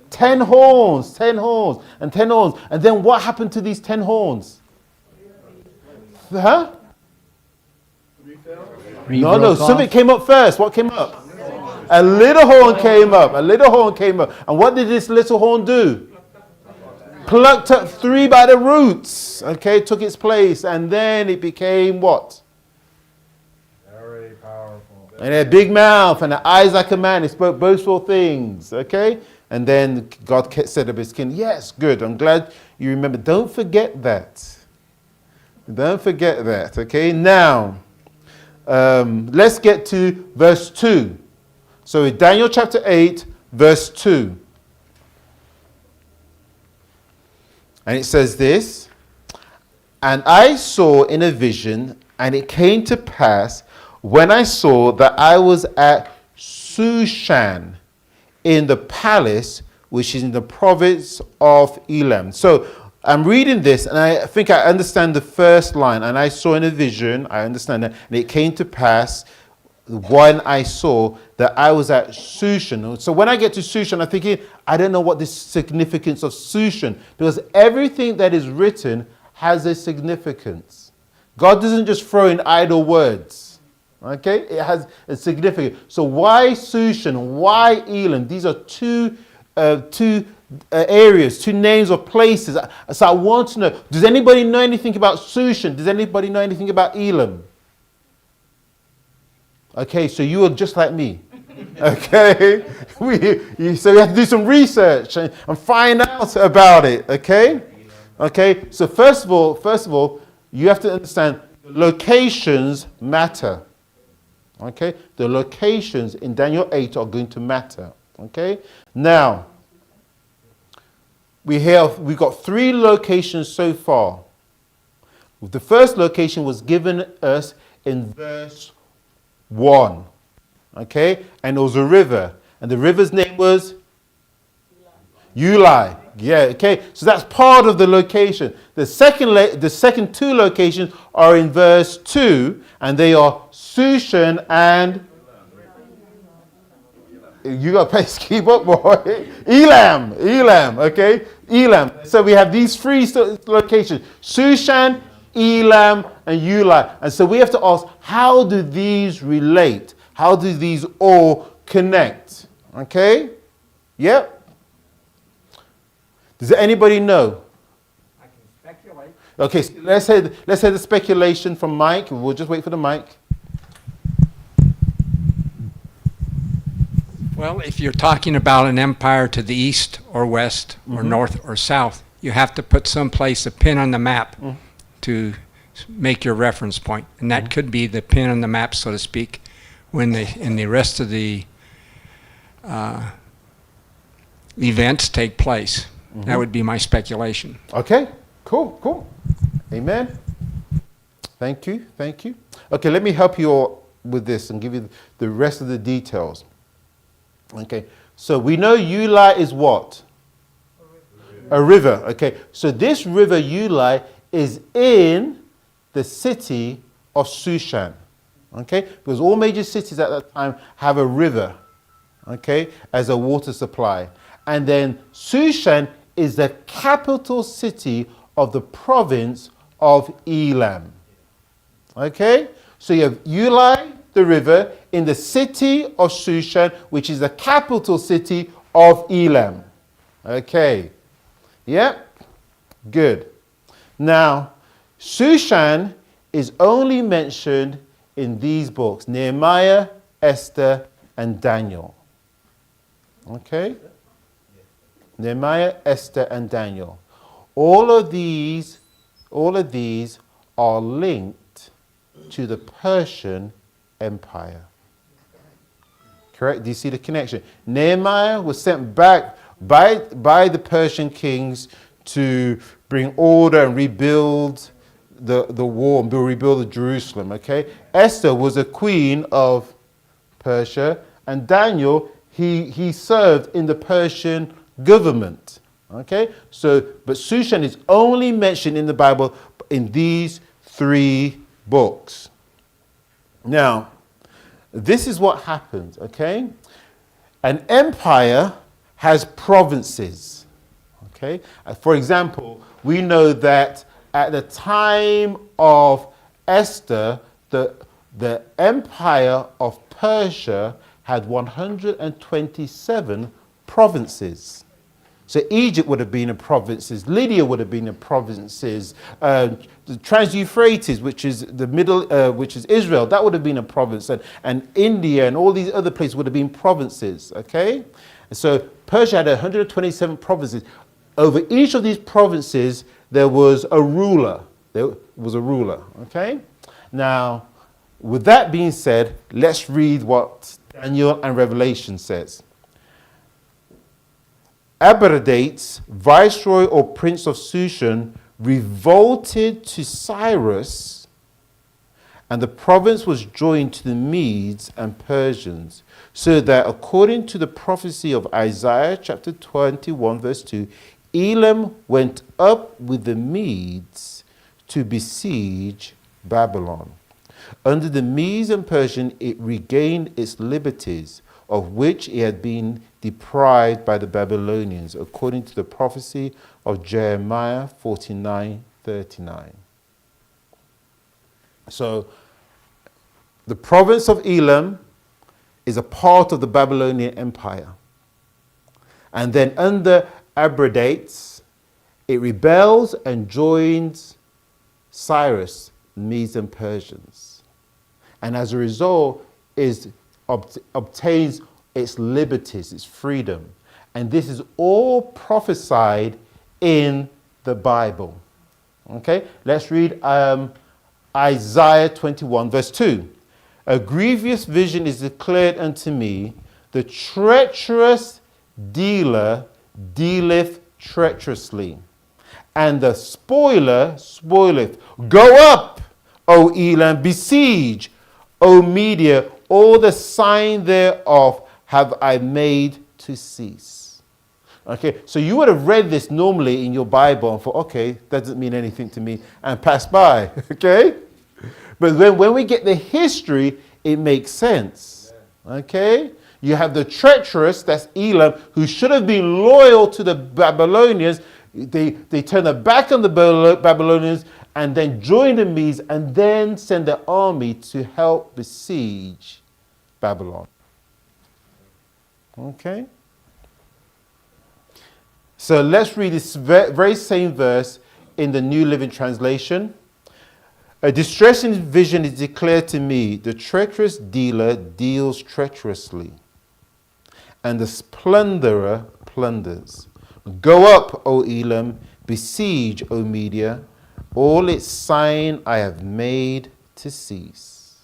10 horns, and 10 horns. And then what happened to these 10 horns? Huh? No, something came up first. What came up? A little horn came up. And what did this little horn do? Plucked up 3 by the roots. Okay, took its place. And then it became what? Very powerful. And a big mouth and the eyes like a man. It spoke boastful things. Okay? And then God said of his king, yes, good. I'm glad you remember. Don't forget that. Okay? Now, let's get to verse 2. So in Daniel chapter 8, verse 2. And it says this, and I saw in a vision, and it came to pass when I saw that I was at Shushan in the palace, which is in the province of Elam. So I'm reading this, and I think I understand the first line. And I saw in a vision, I understand that, and it came to pass when I saw that I was at Shushan. So when I get to Shushan, I'm thinking, I don't know what the significance of Shushan, because everything that is written has a significance. God doesn't just throw in idle words. Okay, it has a significance. So why Shushan? Why Elam? These are two areas, 2 names of places. So I want to know, does anybody know anything about Shushan? Does anybody know anything about Elam? Okay, so you are just like me. Okay, so we have to do some research and find out about it. Okay. So first of all, you have to understand locations matter. Okay, the locations in Daniel 8 are going to matter. Okay, now we've got 3 locations so far. The first location was given us in verse 1. Okay, and it was a river, and the river's name was Uli. Yeah, okay, so that's part of the location. The second 2 locations are in verse 2, and they are Shushan and you got to keep up, boy. Elam, okay, Elam. So we have these 3 locations: Shushan, Elam, and Uli. And so we have to ask, how do these relate? How do these all connect? Okay, yep. Does anybody know? I can speculate. Okay, so let's say the speculation from Mike. We'll just wait for the mic. Well, if you're talking about an empire to the east or west or north or south, you have to put someplace a pin on the map to make your reference point, and that could be the pin on the map, so to speak, when in the rest of the events take place. That would be my speculation. Okay, cool. Amen. Thank you. Okay, let me help you all with this and give you the rest of the details. Okay, so we know Uli is what? A river. Okay, so this river Uli is in the city of Shushan. Okay, because all major cities at that time have a river, okay, as a water supply. And then Shushan is the capital city of the province of Elam. Okay, so you have Uli, the river, in the city of Shushan, which is the capital city of Elam. Okay, yeah, good. Now, Shushan is only mentioned in these books, Nehemiah, Esther, and Daniel. Okay? Nehemiah, Esther, and Daniel. All of these are linked to the Persian Empire. Correct? Do you see the connection? Nehemiah was sent back by the Persian kings to bring order and rebuild the wall and rebuild Jerusalem. Okay? Esther was a queen of Persia, and Daniel, he served in the Persian government. Okay? So, but Shushan is only mentioned in the Bible in these 3 books. Now, this is what happens, okay? An empire has provinces, okay? For example, we know that at the time of Esther, the empire of Persia had 127 provinces. So Egypt would have been in provinces, Lydia would have been in provinces, the Trans-Euphrates, which is the middle, which is Israel, that would have been a province, and India and all these other places would have been provinces. Okay, and so Persia had 127 provinces. Over each of these provinces, there was a ruler. Okay, now with that being said, let's read what Daniel and Revelation says. Abderdates, viceroy or prince of Shushan, revolted to Cyrus, and the province was joined to the Medes and Persians, so that according to the prophecy of Isaiah chapter 21 verse 2, Elam went up with the Medes to besiege Babylon. Under the Medes and Persians, it regained its liberties, of which it had been deprived by the Babylonians, according to the prophecy of Jeremiah 49:39. So, the province of Elam is a part of the Babylonian Empire. And then under Abderdates, it rebels and joins Cyrus, Medes and Persians. And as a result, obtains its liberties, its freedom. And this is all prophesied in the Bible. Okay, let's read Isaiah 21 verse 2. A grievous vision is declared unto me, the treacherous dealer dealeth treacherously, and the spoiler spoileth. Go up, O Elam, besiege, O Media, all the sign thereof have I made to cease. Okay, so you would have read this normally in your Bible and thought, okay, that doesn't mean anything to me, and pass by, okay? But when we get the history, it makes sense, okay? You have the treacherous, that's Elam, who should have been loyal to the Babylonians. They turn their back on the Babylonians and then join the Medes and then send their army to help besiege Babylon. Okay? So let's read this very same verse in the New Living Translation. A distressing vision is declared to me. The treacherous dealer deals treacherously, and the plunderer plunders. Go up, O Elam, besiege, O Media, all its sign I have made to cease.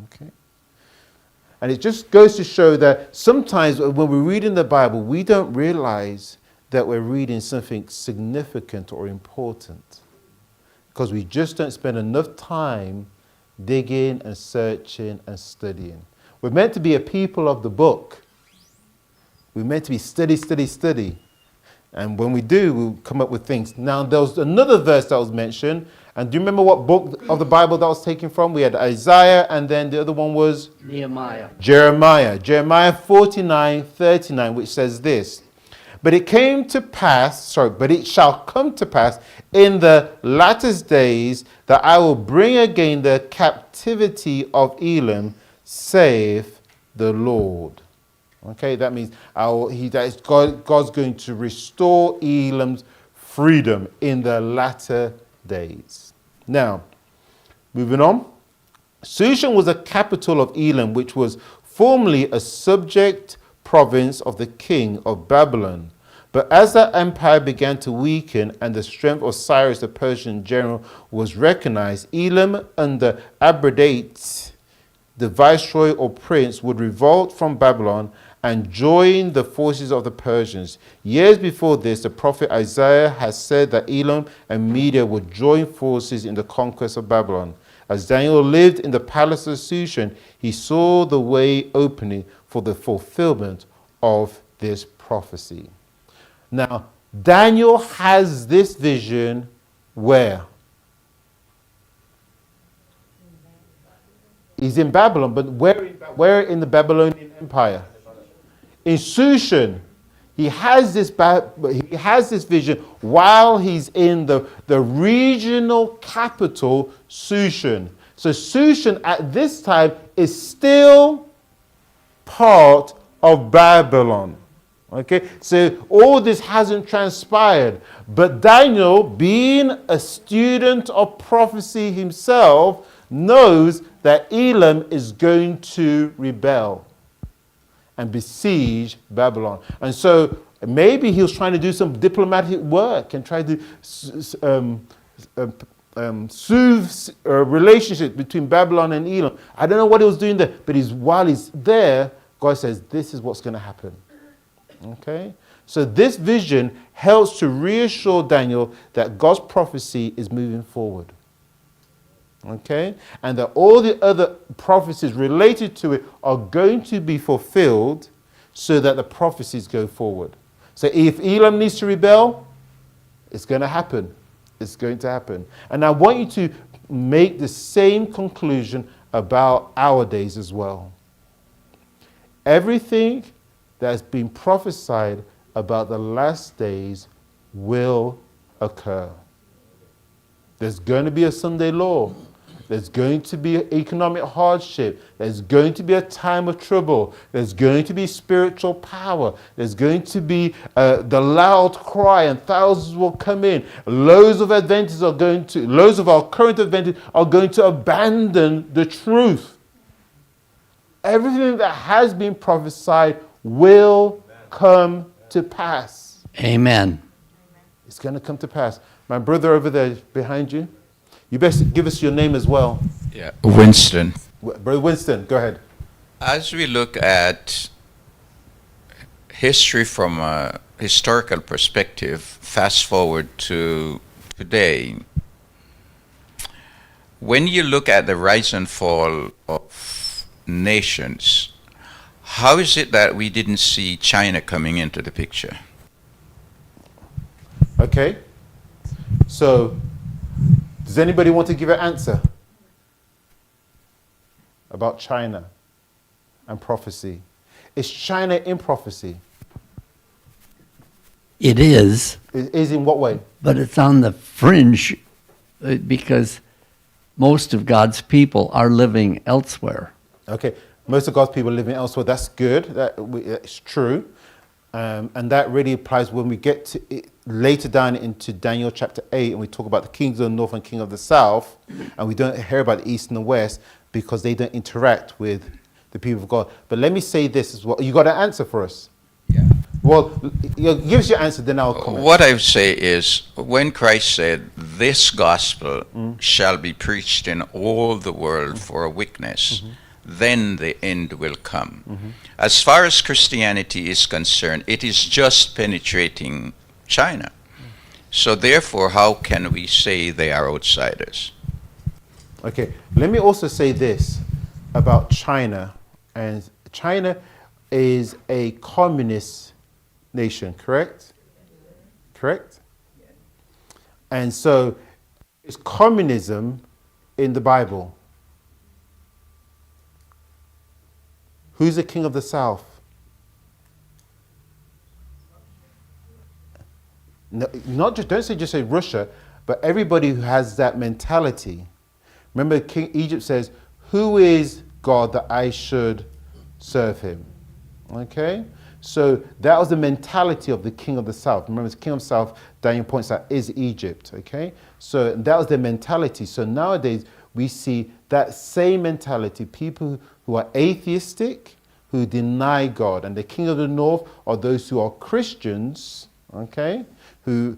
Okay? And it just goes to show that sometimes when we read in the Bible, we don't realize that we're reading something significant or important, because we just don't spend enough time digging and searching and studying. We're meant to be a people of the book. We're meant to be study. And when we do, we'll come up with things. Now, there was another verse that was mentioned. And do you remember what book of the Bible that was taken from? We had Isaiah, and then the other one was? Nehemiah. Jeremiah. Jeremiah 49:39, which says this. But it shall come to pass in the latter days that I will bring again the captivity of Elam, saith the Lord. Okay, that means God's going to restore Elam's freedom in the latter days. Now, moving on. Shushan was a capital of Elam, which was formerly a subject province of the king of Babylon. But as that empire began to weaken and the strength of Cyrus the Persian general was recognized, Elam under Abradate, the viceroy or prince, would revolt from Babylon and join the forces of the Persians. Years before this, the prophet Isaiah has said that Elam and Media would join forces in the conquest of Babylon. As Daniel lived in the palace of Shushan, he saw the way opening for the fulfillment of this prophecy. Now, Daniel has this vision where? He's in Babylon, but where in the Babylonian Empire? In Shushan. He has this vision while he's in the regional capital, Shushan. So Shushan at this time is still part of Babylon. Okay, so all this hasn't transpired. But Daniel, being a student of prophecy himself, knows that Elam is going to rebel and besiege Babylon. And so maybe he was trying to do some diplomatic work and try to soothe relationships between Babylon and Elam. I don't know what he was doing there, but while he's there, God says, this is what's going to happen. Okay? So this vision helps to reassure Daniel that God's prophecy is moving forward. Okay? And that all the other prophecies related to it are going to be fulfilled so that the prophecies go forward. So if Elam needs to rebel, it's going to happen. It's going to happen. And I want you to make the same conclusion about our days as well. Everything that has been prophesied about the last days will occur. There's going to be a Sunday law. There's going to be economic hardship. There's going to be a time of trouble. There's going to be spiritual power. There's going to be the loud cry, and thousands will come in. Loads of our current Adventists are going to abandon the truth. Everything that has been prophesied will come to pass. Amen. It's going to come to pass. My brother over there behind you, you best give us your name as well. Yeah, Winston. Brother Winston, go ahead. As we look at history from a historical perspective, fast forward to today, when you look at the rise and fall of nations, how is it that we didn't see China coming into the picture? Okay. So, does anybody want to give an answer about China and prophecy? Is China in prophecy? It is. It is in what way? But it's on the fringe because most of God's people are living elsewhere. Okay. Most of God's people are living elsewhere. That's good. That's true. And that really applies when we get to it later down into Daniel chapter 8 and we talk about the kings of the north and king of the south, and we don't hear about the east and the west because they don't interact with the people of God. But let me say this as well. You got an answer for us? Yeah. Well, give us your answer, then I'll comment. What I would say is, when Christ said, this gospel shall be preached in all the world for a witness, then the end will come. As far as Christianity is concerned, it is just penetrating China. So therefore, how can we say they are outsiders? Okay, let me also say this about China. And China is a communist nation, correct? Correct? And so, is communism in the Bible? Who's the king of the South? No, not just, don't say just say Russia, but everybody who has that mentality. Remember, King Egypt says, "Who is God that I should serve him?" Okay, so that was the mentality of the king of the South. Remember, the king of the South, Daniel points out, is Egypt. Okay, so that was their mentality. So nowadays we see that same mentality. People who are atheistic, who deny God, and the king of the North are those who are Christians. Okay, who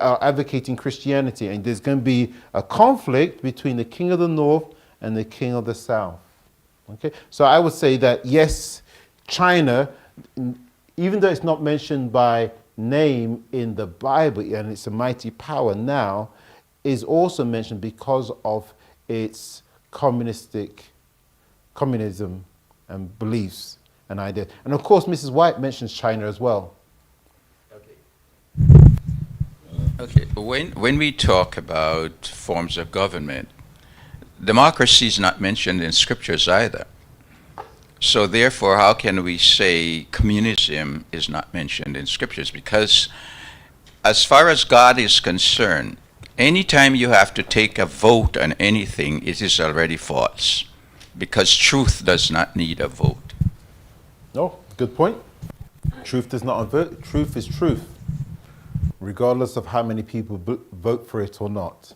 are advocating Christianity, and there's going to be a conflict between the king of the North and the king of the South. Okay, so I would say that yes, China, even though it's not mentioned by name in the Bible, and it's a mighty power now, is also mentioned because of its communism and beliefs and ideas. And of course, Mrs. White mentions China as well. Okay, when we talk about forms of government, democracy is not mentioned in scriptures either. So therefore, how can we say communism is not mentioned in scriptures? Because as far as God is concerned, anytime you have to take a vote on anything, it is already false. Because truth does not need a vote. Oh, good point. Truth does not vote. Truth is truth, regardless of how many people vote for it or not.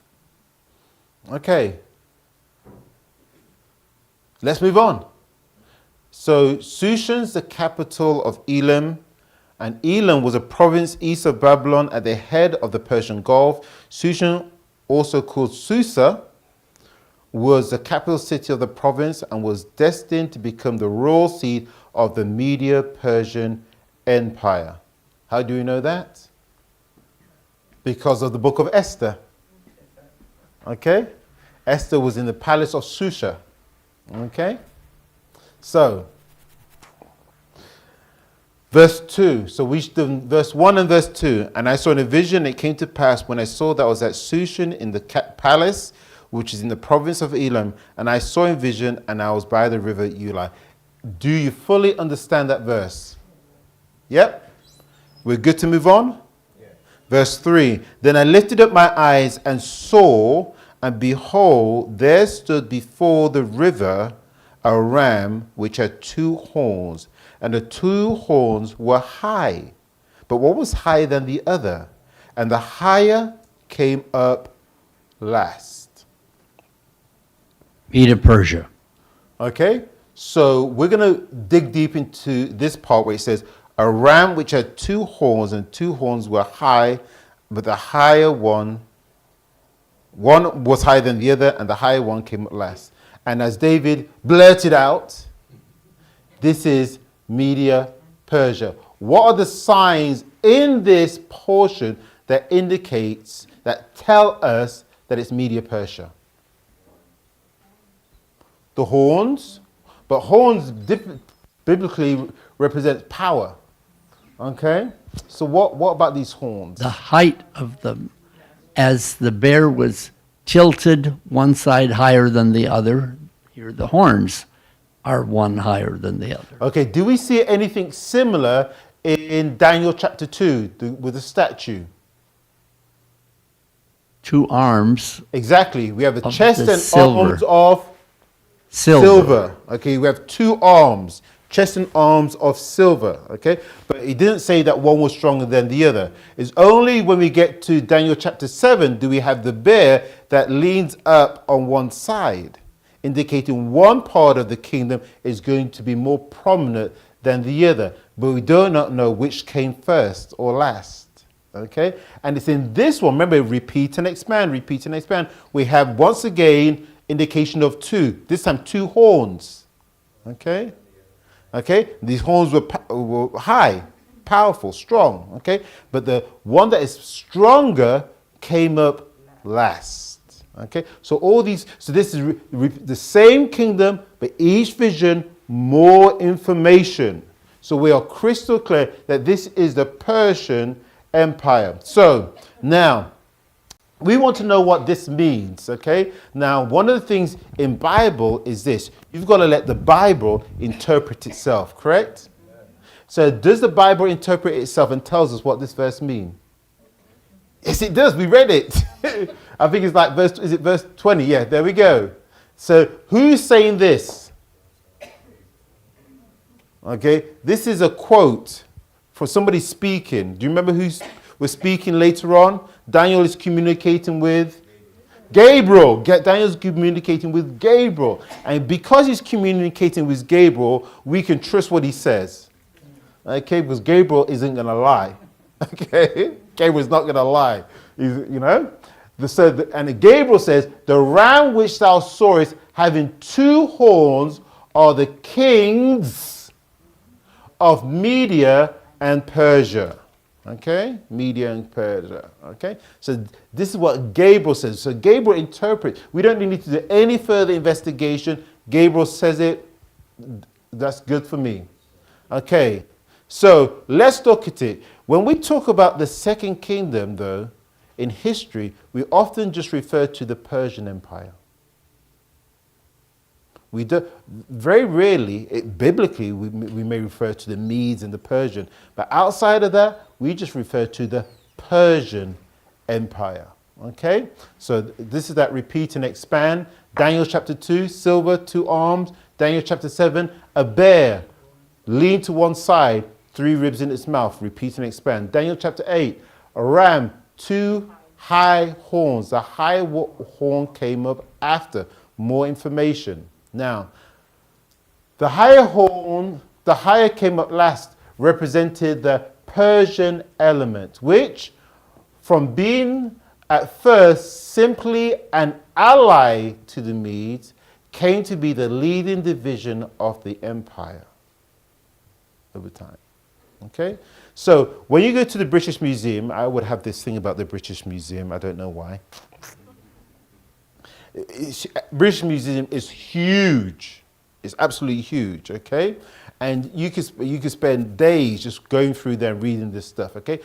Okay. Let's move on. So Shushan's the capital of Elam, and Elam was a province east of Babylon at the head of the Persian Gulf. Shushan, also called Susa, was the capital city of the province and was destined to become the royal seat of the Medo-Persian Empire. How do we know that? Because of the book of Esther. Okay? Esther was in the palace of Shusha. Okay? So, verse 2. So we did verse 1 and verse 2. And I saw in a vision, it came to pass when I saw that I was at Shushan in the palace, which is in the province of Elam. And I saw in vision, and I was by the river Ulai. Do you fully understand that verse? Yep? We're good to move on? Verse 3, then I lifted up my eyes and saw, and behold, there stood before the river a ram which had 2 horns, and the 2 horns were high. But one was higher than the other, and the higher came up last. Medo-Persia. Okay, so we're going to dig deep into this part where it says, a ram which had 2 horns, and 2 horns were high, but the higher one was higher than the other, and the higher one came at last. And as David blurted out, this is Medo-Persia. What are the signs in this portion that tell us that it's Medo-Persia? The horns, but horns biblically represent power. Okay, so what about these horns? The height of them, as the bear was tilted one side higher than the other, here the horns are one higher than the other. Okay, do we see anything similar in Daniel chapter 2 with the statue? 2 arms. Exactly, we have a chest and silver. arms of silver. Okay, we have 2 arms. Chest and arms of silver, okay? But he didn't say that one was stronger than the other. It's only when we get to Daniel chapter 7 do we have the bear that leans up on one side, indicating one part of the kingdom is going to be more prominent than the other. But we do not know which came first or last. Okay? And it's in this one, remember, repeat and expand, repeat and expand. We have, once again, indication of two. This time, two horns. Okay? Okay? These horns were high, powerful, strong. Okay? But the one that is stronger came up last. Okay? So all these, so this is the same kingdom, but each vision, more information. So we are crystal clear that this is the Persian Empire. So now we want to know what this means. Okay, now one of the things in Bible is this: you've got to let the Bible interpret itself, correct? So does the Bible interpret itself and tells us what this verse means? Yes, it does. We read it. I think it's like verse 20? Yeah, there we go. So who's saying this? Okay, this is a quote from somebody speaking. Do you remember who was speaking later on? Daniel is communicating with Gabriel. Daniel's communicating with Gabriel. And because he's communicating with Gabriel, we can trust what he says. Okay, because Gabriel isn't going to lie. Okay, Gabriel's not going to lie. And Gabriel says, the ram which thou sawest having two horns are the kings of Media and Persia. Okay? Media and Persia. Okay? So this is what Gabriel says. So Gabriel interprets. We don't need to do any further investigation. Gabriel says it. That's good for me. Okay. So let's look at it. When we talk about the second kingdom, though, in history, we often just refer to the Persian Empire. We do, very rarely, biblically, we may refer to the Medes and the Persian. But outside of that, we just refer to the Persian Empire. Okay? So this is that repeat and expand. Daniel chapter 2, silver, two arms. Daniel chapter 7, a bear, lean to one side, three ribs in its mouth. Repeat and expand. Daniel chapter 8, a ram, two high horns. The high horn came up after. More information. Now, the higher horn, the higher came up last, represented the Persian element, which, from being at first simply an ally to the Medes, came to be the leading division of the empire over time. Okay? So, when you go to the British Museum, I would have this thing about the British Museum, I don't know why. British Museum is huge. It's absolutely huge, okay? And you could spend days just going through there and reading this stuff, okay?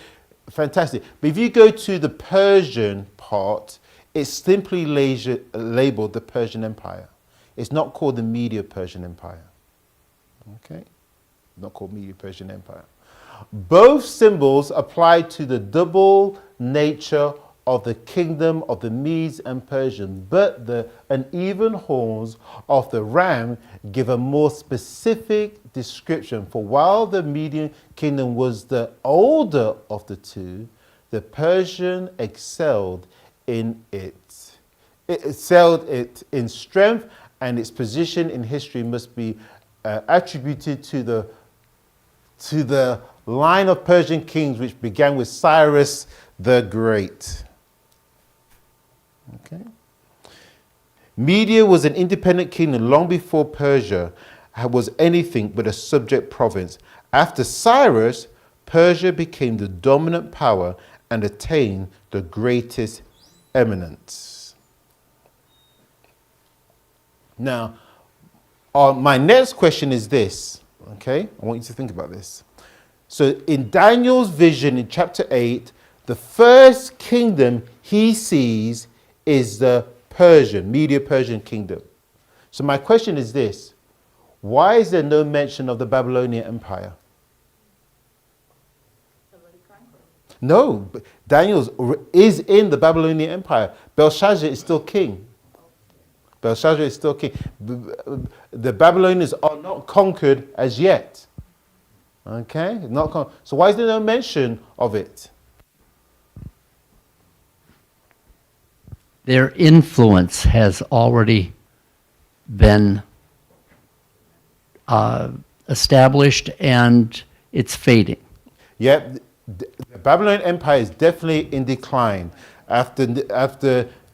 Fantastic. But if you go to the Persian part, it's simply labeled the Persian Empire. It's not called the Medo-Persian Empire, okay? Not called Medo-Persian Empire. Both symbols apply to the double nature of the kingdom of the Medes and Persians, but the uneven horns of the ram give a more specific description. For while the Median kingdom was the older of the two, the Persian excelled in it. It excelled it in strength, and its position in history must be attributed to the line of Persian kings which began with Cyrus the Great. Okay. Media was an independent kingdom long before Persia was anything but a subject province. After Cyrus, Persia became the dominant power and attained the greatest eminence. Now, my next question is this. Okay, I want you to think about this. So in Daniel's vision in chapter 8, the first kingdom he sees is the Medo-Persian kingdom. So my question is this: why is there no mention of the Babylonian Empire? No, Daniel is in the Babylonian Empire. Belshazzar is still king. Belshazzar is still king. The Babylonians are not conquered as yet. Okay? So why is there no mention of it? Their influence has already been established, and it's fading. Yeah, the Babylonian Empire is definitely in decline. After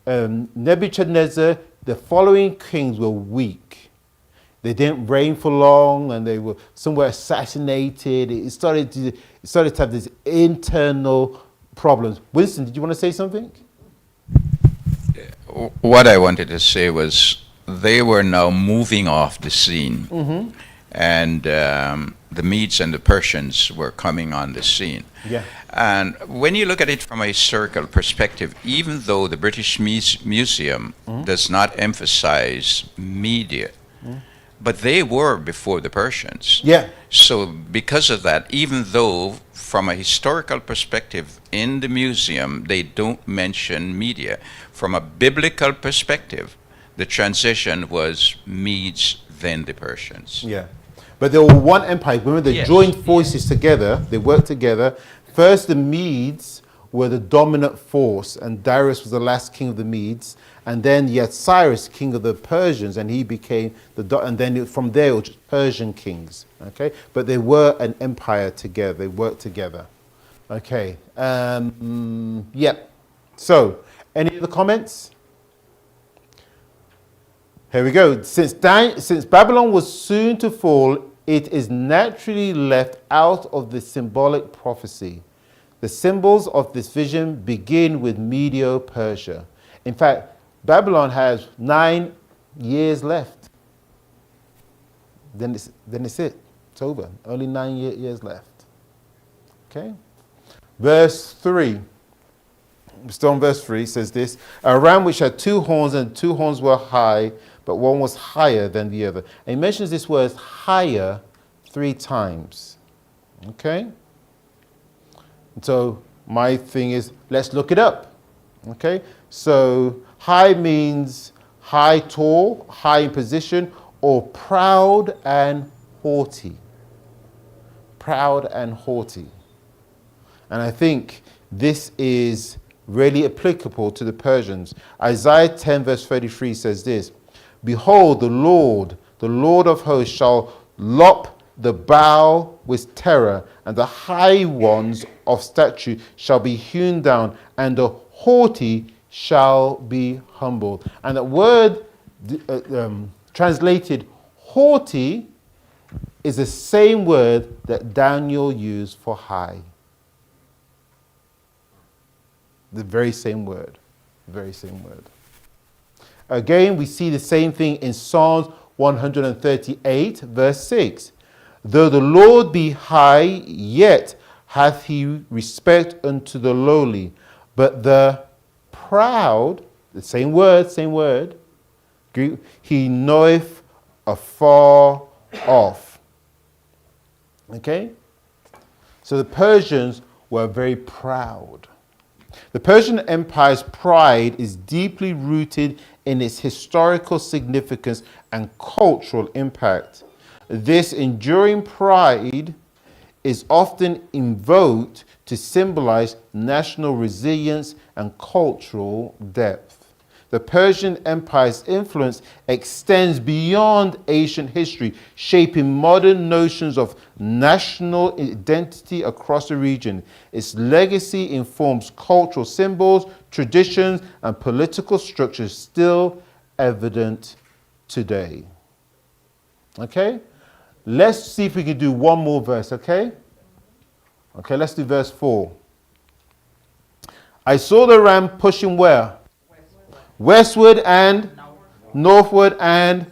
Nebuchadnezzar, the following kings were weak. They didn't reign for long, and some were assassinated. It started to have these internal problems. Winston, did you want to say something? What I wanted to say was they were now moving off the scene, and the Medes and the Persians were coming on the scene. Yeah. And when you look at it from a historical perspective, even though the British Museum does not emphasize media, but they were before the Persians. Yeah. So because of that, even though from a historical perspective in the museum they don't mention media, from a biblical perspective, the transition was Medes, then the Persians. Yeah. But they were one empire. Remember, they Yes. joined forces together. They worked together. First, the Medes were the dominant force, and Darius was the last king of the Medes. And then you had Cyrus, king of the Persians, and he became and then from there it was just Persian kings. Okay, but they were an empire together. They worked together. Okay. Yep. So, any other comments? Here we go. Since Babylon was soon to fall, it is naturally left out of the symbolic prophecy. The symbols of this vision begin with Medo-Persia. In fact, Babylon has 9 years left. Then it's it. It's over. Only 9 years left. Okay? Verse 3. Still on verse 3 says this: a ram which had 2 horns, and 2 horns were high, but one was higher than the other. And he mentions this word higher 3 times. Okay? So my thing is, let's look it up. Okay? So high means high, tall, high in position, or proud and haughty. Proud and haughty. And I think this is really applicable to the Persians. Isaiah 10 verse 33 says this: behold, the Lord of hosts shall lop the bow with terror, and the high ones of stature shall be hewn down, and the haughty shall be humbled. And that word translated haughty is the same word that Daniel used for high. The very same word. Very same word. Again, we see the same thing in Psalms 138, verse 6. Though the Lord be high, yet hath he respect unto the lowly. But the proud, the same word, he knoweth afar off. Okay? So the Persians were very proud. The Persian Empire's pride is deeply rooted in its historical significance and cultural impact. This enduring pride is often invoked to symbolize national resilience and cultural depth. The Persian Empire's influence extends beyond ancient history, shaping modern notions of national identity across the region. Its legacy informs cultural symbols, traditions, and political structures still evident today. Okay? Let's see if we can do one more verse, okay? Okay, let's do verse 4. I saw the ram pushing where? Westward and northward, and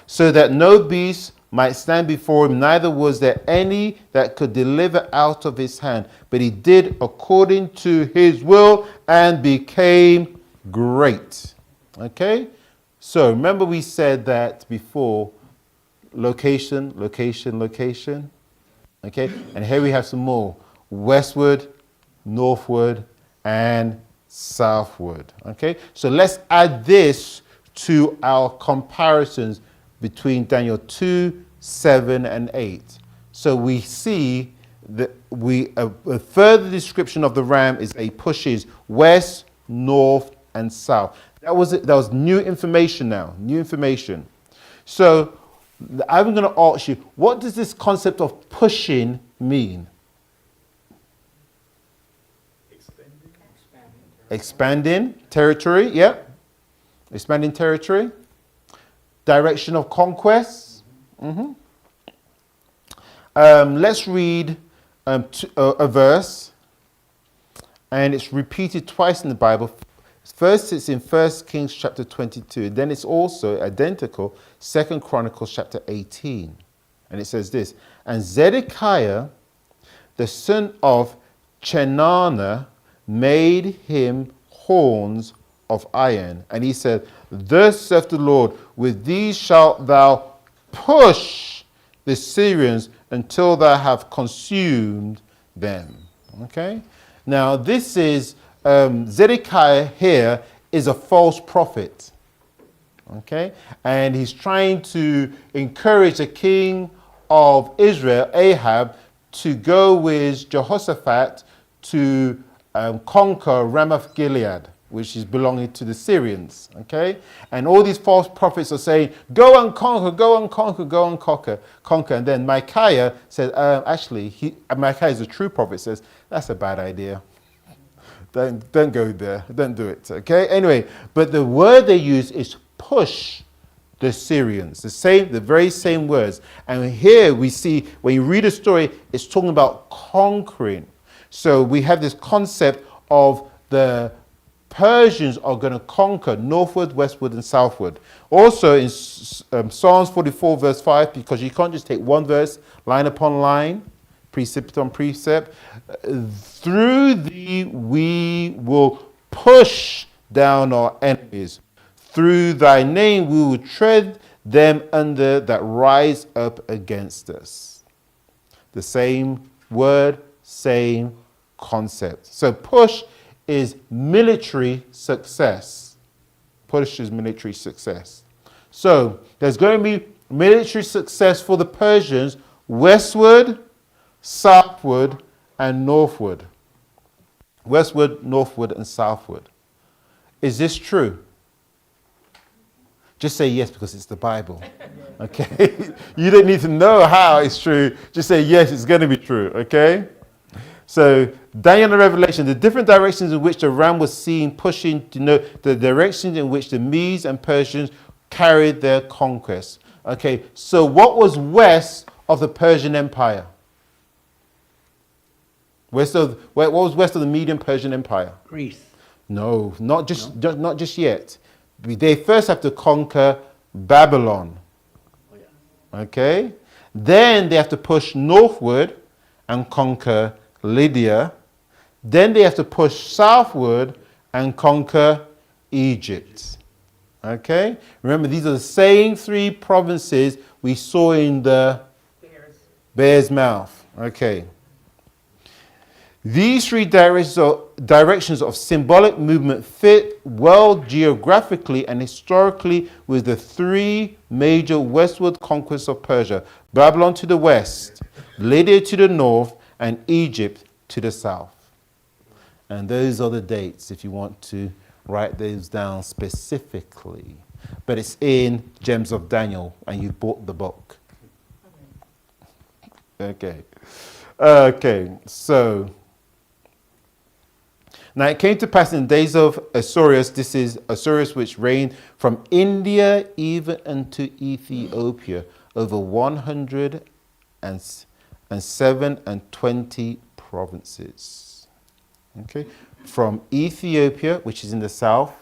so that no beast might stand before him, neither was there any that could deliver out of his hand. But he did according to his will and became great. Okay? So remember we said that before, location, location, location. Okay? And here we have some more. Westward, northward, and southward. Okay? So let's add this to our comparisons between Daniel 2, 7, and 8. So we see that a further description of the ram is a pushes west, north, and south. That was new information now. New information. So I'm going to ask you, what does this concept of pushing mean? Expanding territory, yeah. Expanding territory. Direction of conquest. Let's read a verse, and it's repeated twice in the Bible. First, it's in 1 Kings chapter 22. Then it's also identical, 2 Chronicles chapter 18. And it says this, and Zedekiah, the son of Chenana, made him horns of iron. And he said, thus saith the Lord, with these shalt thou push the Syrians until thou have consumed them. Okay? Now, this is, Zedekiah here is a false prophet. Okay? And he's trying to encourage the king of Israel, Ahab, to go with Jehoshaphat to conquer Ramoth Gilead, which is belonging to the Syrians. Okay? And all these false prophets are saying, go and conquer, go and conquer, go and conquer. And then Micaiah says, Micaiah is a true prophet, says, that's a bad idea. Don't go there. Don't do it. Okay? Anyway, but the word they use is push the Syrians. The very same words. And here we see, when you read a story, it's talking about conquering. So we have this concept of the Persians are going to conquer northward, westward, and southward. Also in Psalms 44 verse 5, because you can't just take one verse, line upon line, precept on precept. Through thee we will push down our enemies. Through thy name we will tread them under that rise up against us. The same word, same concept. So push is military success. Push is military success. So there's going to be military success for the Persians westward, southward, and northward. Westward, northward, and southward. Is this true? Just say yes because it's the Bible. Okay? You don't need to know how it's true. Just say yes, it's going to be true. Okay? So, Daniel and Revelation, the different directions in which the ram was seen pushing to know the directions in which the Medes and Persians carried their conquest. Okay, so what was west of the Persian Empire? What was west of the Median Persian Empire? Greece. No, not just yet. They first have to conquer Babylon. Okay? Then they have to push northward and conquer Lydia. Then they have to push southward and conquer Egypt. Okay? Remember, these are the same three provinces we saw in the bear's mouth. Okay. These three directions of symbolic movement fit well geographically and historically with the three major westward conquests of Persia: Babylon to the west, Lydia to the north, and Egypt to the south. And those are the dates if you want to write those down specifically. But it's in Gems of Daniel, and you bought the book. Okay. Okay, so now it came to pass in the days of Assuerus, this is Assuerus which reigned from India even unto Ethiopia, over 127 provinces. Okay, from Ethiopia, which is in the south,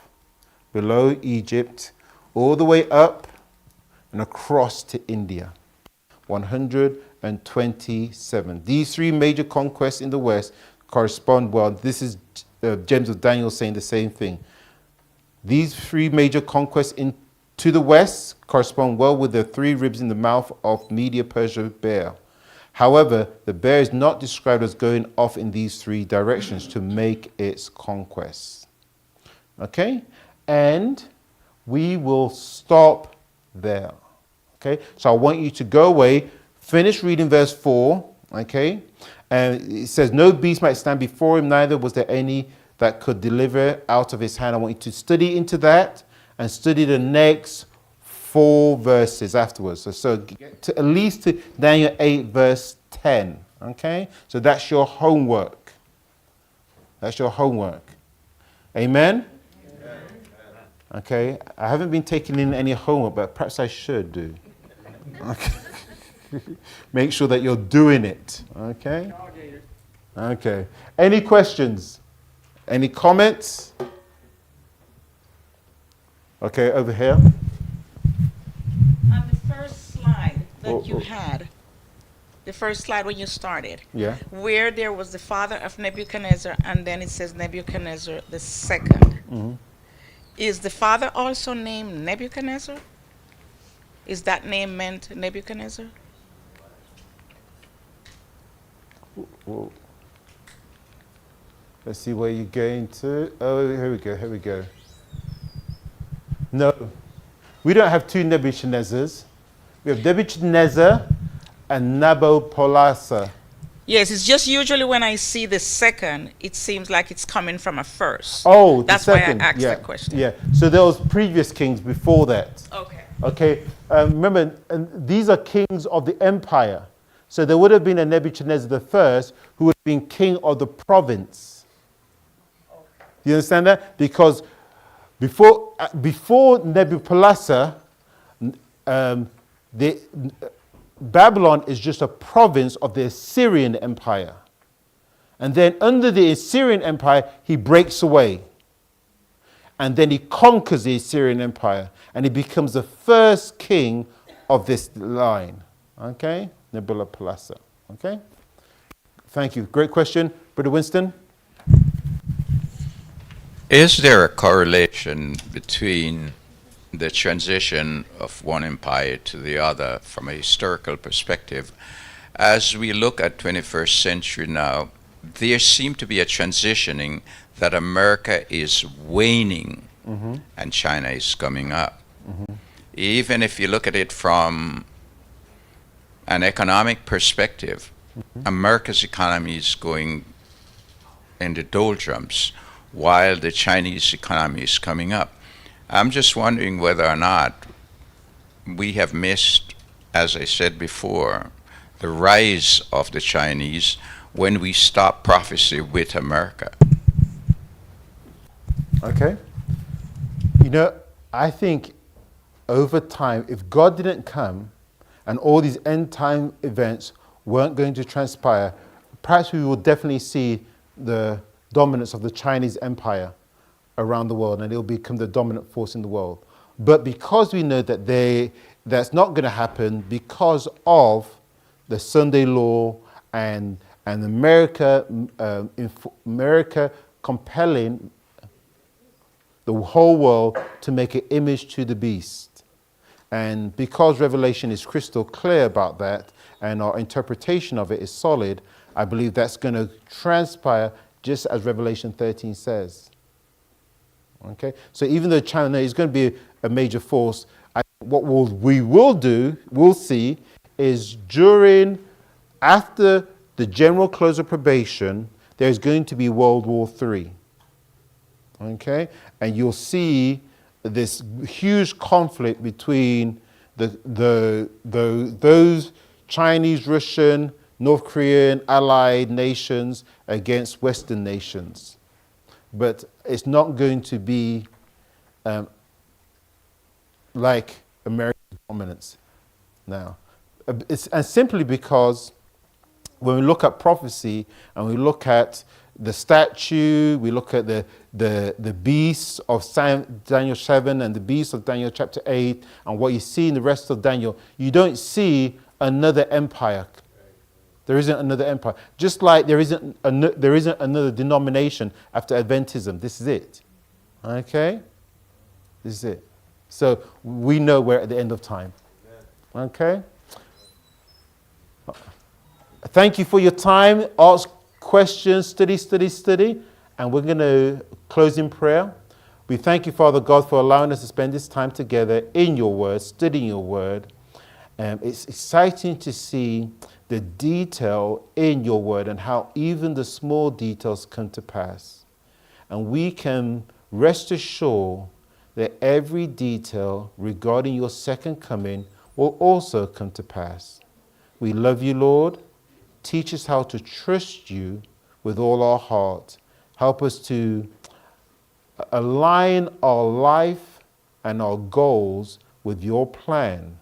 below Egypt, all the way up and across to India. 127. These three major conquests in the west correspond well. This is Gems of Daniel saying the same thing. These three major conquests to the west correspond well with the three ribs in the mouth of Media-Persia bear. However, the bear is not described as going off in these three directions to make its conquests. Okay? And we will stop there. Okay? So I want you to go away, finish reading verse 4. Okay? And it says, no beast might stand before him, neither was there any that could deliver out of his hand. I want you to study into that and study the next 4 verses afterwards. So get to at least to Daniel 8 verse 10. Okay? So that's your homework. That's your homework. Amen? Okay, I haven't been taking in any homework, but perhaps I should do. Okay. Make sure that you're doing it. Okay? Okay. Any questions? Any comments? Okay, over here. On the first slide that you had, the first slide when you started, Yeah. where there was the father of Nebuchadnezzar, and then it says Nebuchadnezzar the second. Mm-hmm. Is the father also named Nebuchadnezzar? Is that name meant Nebuchadnezzar? Well, let's see where you're going to. Oh, here we go, here we go. No, we don't have two Nebuchadnezzars. We have Nebuchadnezzar and Nabopolassar. Yes, it's just usually when I see the second, it seems like it's coming from a first. Oh, that's the second. why I asked yeah. the question. Yeah, so there was previous kings before that. Okay. Okay, remember, and these are kings of the empire. So there would have been a Nebuchadnezzar the first who would have been king of the province. Okay. You understand that? Because before Nabopolassar, Babylon is just a province of the Assyrian Empire. And then under the Assyrian Empire, he breaks away. And then he conquers the Assyrian Empire. And he becomes the first king of this line. Okay? Nabopolassar. Okay? Thank you. Great question. Brother Winston? Is there a correlation between the transition of one empire to the other from a historical perspective? As we look at 21st century now, there seems to be a transitioning that America is waning and China is coming up. Even if you look at it from an economic perspective, America's economy is going in the doldrums while the Chinese economy is coming up. I'm just wondering whether or not we have missed, as I said before, the rise of the Chinese when we stop prophecy with America. Okay. You know, I think over time, if God didn't come and all these end time events weren't going to transpire, perhaps we will definitely see the dominance of the Chinese empire around the world, and it will become the dominant force in the world. But because we know that that's not going to happen because of the Sunday law and America compelling the whole world to make an image to the beast. And because Revelation is crystal clear about that and our interpretation of it is solid, I believe that's going to transpire just as Revelation 13 says. Okay, so even though China is going to be a major force, we'll see is after the general close of probation, there's going to be World War III. Okay, and you'll see this huge conflict between those Chinese, Russian, North Korean allied nations against Western nations. But it's not going to be like American dominance now. And simply because when we look at prophecy and we look at the statue, we look at the beasts of Daniel 7 and the beasts of Daniel chapter 8 and what you see in the rest of Daniel, you don't see another empire. There isn't another empire. Just like there isn't another denomination after Adventism. This is it. Okay? This is it. So we know we're at the end of time. Okay? Thank you for your time. Ask questions, study. And we're going to close in prayer. We thank you, Father God, for allowing us to spend this time together in your word, studying your word. It's exciting to see the detail in your word and how even the small details come to pass. And we can rest assured that every detail regarding your second coming will also come to pass. We love you, Lord. Teach us how to trust you with all our heart. Help us to align our life and our goals with your plan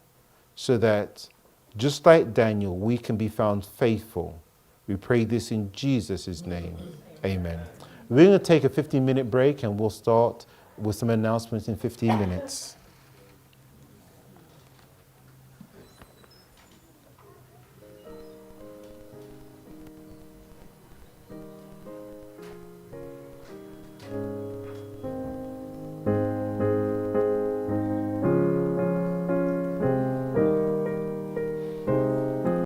so that, just like Daniel, we can be found faithful. We pray this in Jesus' name. Amen. We're going to take a 15-minute break and we'll start with some announcements in 15 minutes.